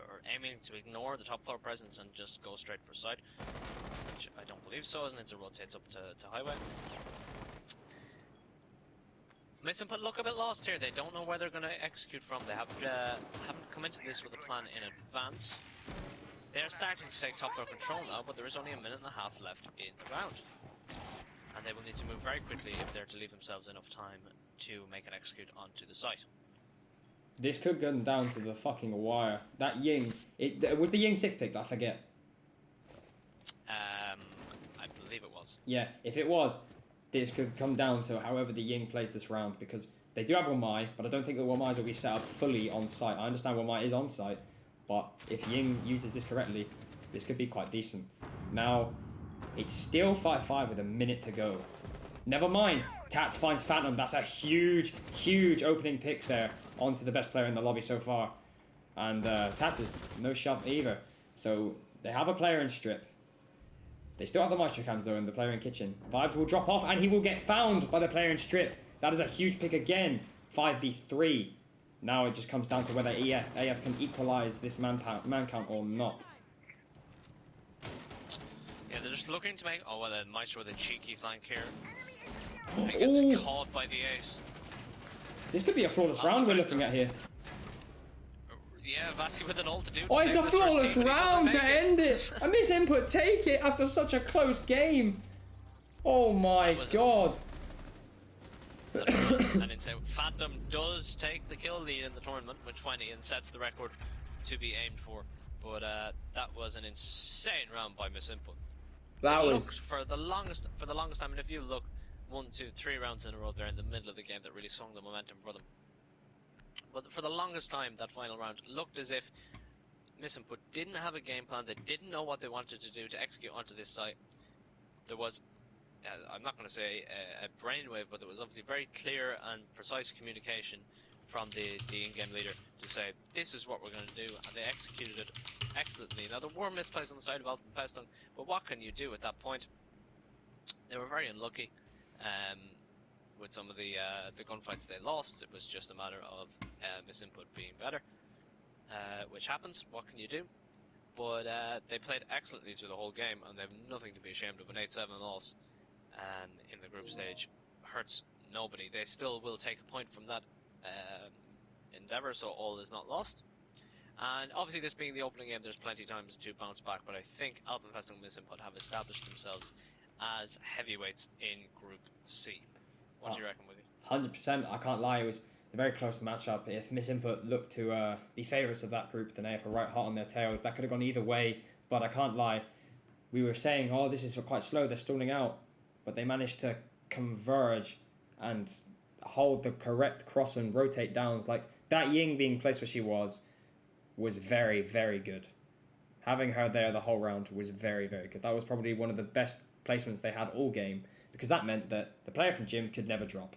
or aiming to ignore the top floor presence and just go straight for side, which I don't believe so, as Ninja rotates up to highway. Miss Input look a bit lost here. They don't know where they're going to execute from. They haven't come into this with a plan in advance. They're starting to take top floor control now, but there is only a minute and a half left in the round. And they will need to move very quickly if they're to leave themselves enough time to make an execute onto the site. This could go down to the fucking wire. That Ying, was the Ying 6 picked? I forget. I believe it was. Yeah, if it was, this could come down to however the Ying plays this round, because they do have Wamai, but I don't think the Wamais will be set up fully on site. I understand Wamai is on site, but if Ying uses this correctly, this could be quite decent. Now, it's still 5-5 with a minute to go. Never mind, Tats finds Phantom. That's a huge, huge opening pick there onto the best player in the lobby so far. And Tats is no shot either. So they have a player in strip. They still have the maestro cams though, and the player in kitchen. Vibes will drop off, and he will get found by the player in strip. That is a huge pick again. 5v3. Now it just comes down to whether AF can equalize this man count or not. Yeah, they're just looking to make. Oh, well, the maestro with a cheeky flank here. He gets caught by the ace. This could be a flawless round we're looking at here. Yeah, Vasi with an ult to do. Oh, it's a flawless round to end it. A misinput, take it after such a close game. Oh my god. And insane. Phantom does take the kill lead in the tournament with 20 and sets the record to be aimed for. But that was an insane round by misinput. That it was looked for the longest time. And if you look 1, 2, 3 rounds in a row, they're in the middle of the game that really swung the momentum for them. But for the longest time, that final round looked as if misinput didn't have a game plan. They didn't know what they wanted to do to execute onto this site. There was, I'm not going to say a brainwave, but there was obviously very clear and precise communication from the in-game leader to say, this is what we're going to do, and they executed it excellently. Now, there were misplays on the side of Alpenfestung, but what can you do at that point? They were very unlucky. With some of the gunfights they lost, it was just a matter of misinput being better, which happens. What can you do? But they played excellently through the whole game, and they have nothing to be ashamed of. An 8-7 loss in the group stage hurts nobody. They still will take a point from that endeavour, so all is not lost. And obviously, this being the opening game, there's plenty of times to bounce back, but I think Alpenfestung and misinput have established themselves as heavyweights in Group C. What do you reckon, Willie? 100%. I can't lie. It was a very close matchup. If misinput looked to be favourites of that group, then AF are right hot on their tails. That could have gone either way. But I can't lie. We were saying, oh, this is quite slow. They're stalling out. But they managed to converge and hold the correct cross and rotate downs. Like that Ying being placed where she was very, very good. Having her there the whole round was very, very good. That was probably one of the best placements they had all game. Because that meant that the player from Jim could never drop.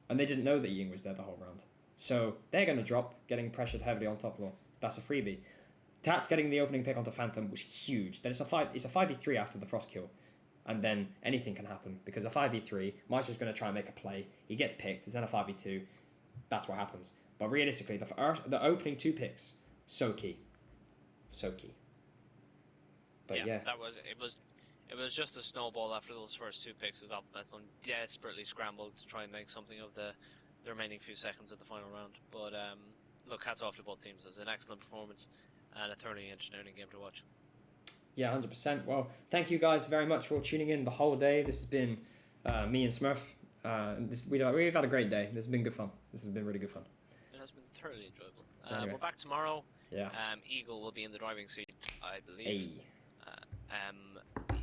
And they didn't know that Ying was there the whole round. So they're going to drop, getting pressured heavily on top law. That's a freebie. Tats getting the opening pick onto Phantom was huge. Then it's a 5v3 after the frost kill. And then anything can happen. Because a 5v3, Maestro's going to try and make a play. He gets picked. It's then a 5v2. That's what happens. But realistically, the opening 2 picks, so key. So key. But yeah. It was just a snowball after those first 2 picks as Alpenfestung desperately scrambled to try and make something of the remaining few seconds of the final round. But look, hats off to both teams. It was an excellent performance and a thoroughly entertaining game to watch. Yeah, 100%. Well, thank you guys very much for tuning in the whole day. This has been me and Smurf. We've had a great day. This has been good fun. This has been really good fun. It has been thoroughly enjoyable. So anyway. We're back tomorrow. Yeah. Eagle will be in the driving seat, I believe. Hey.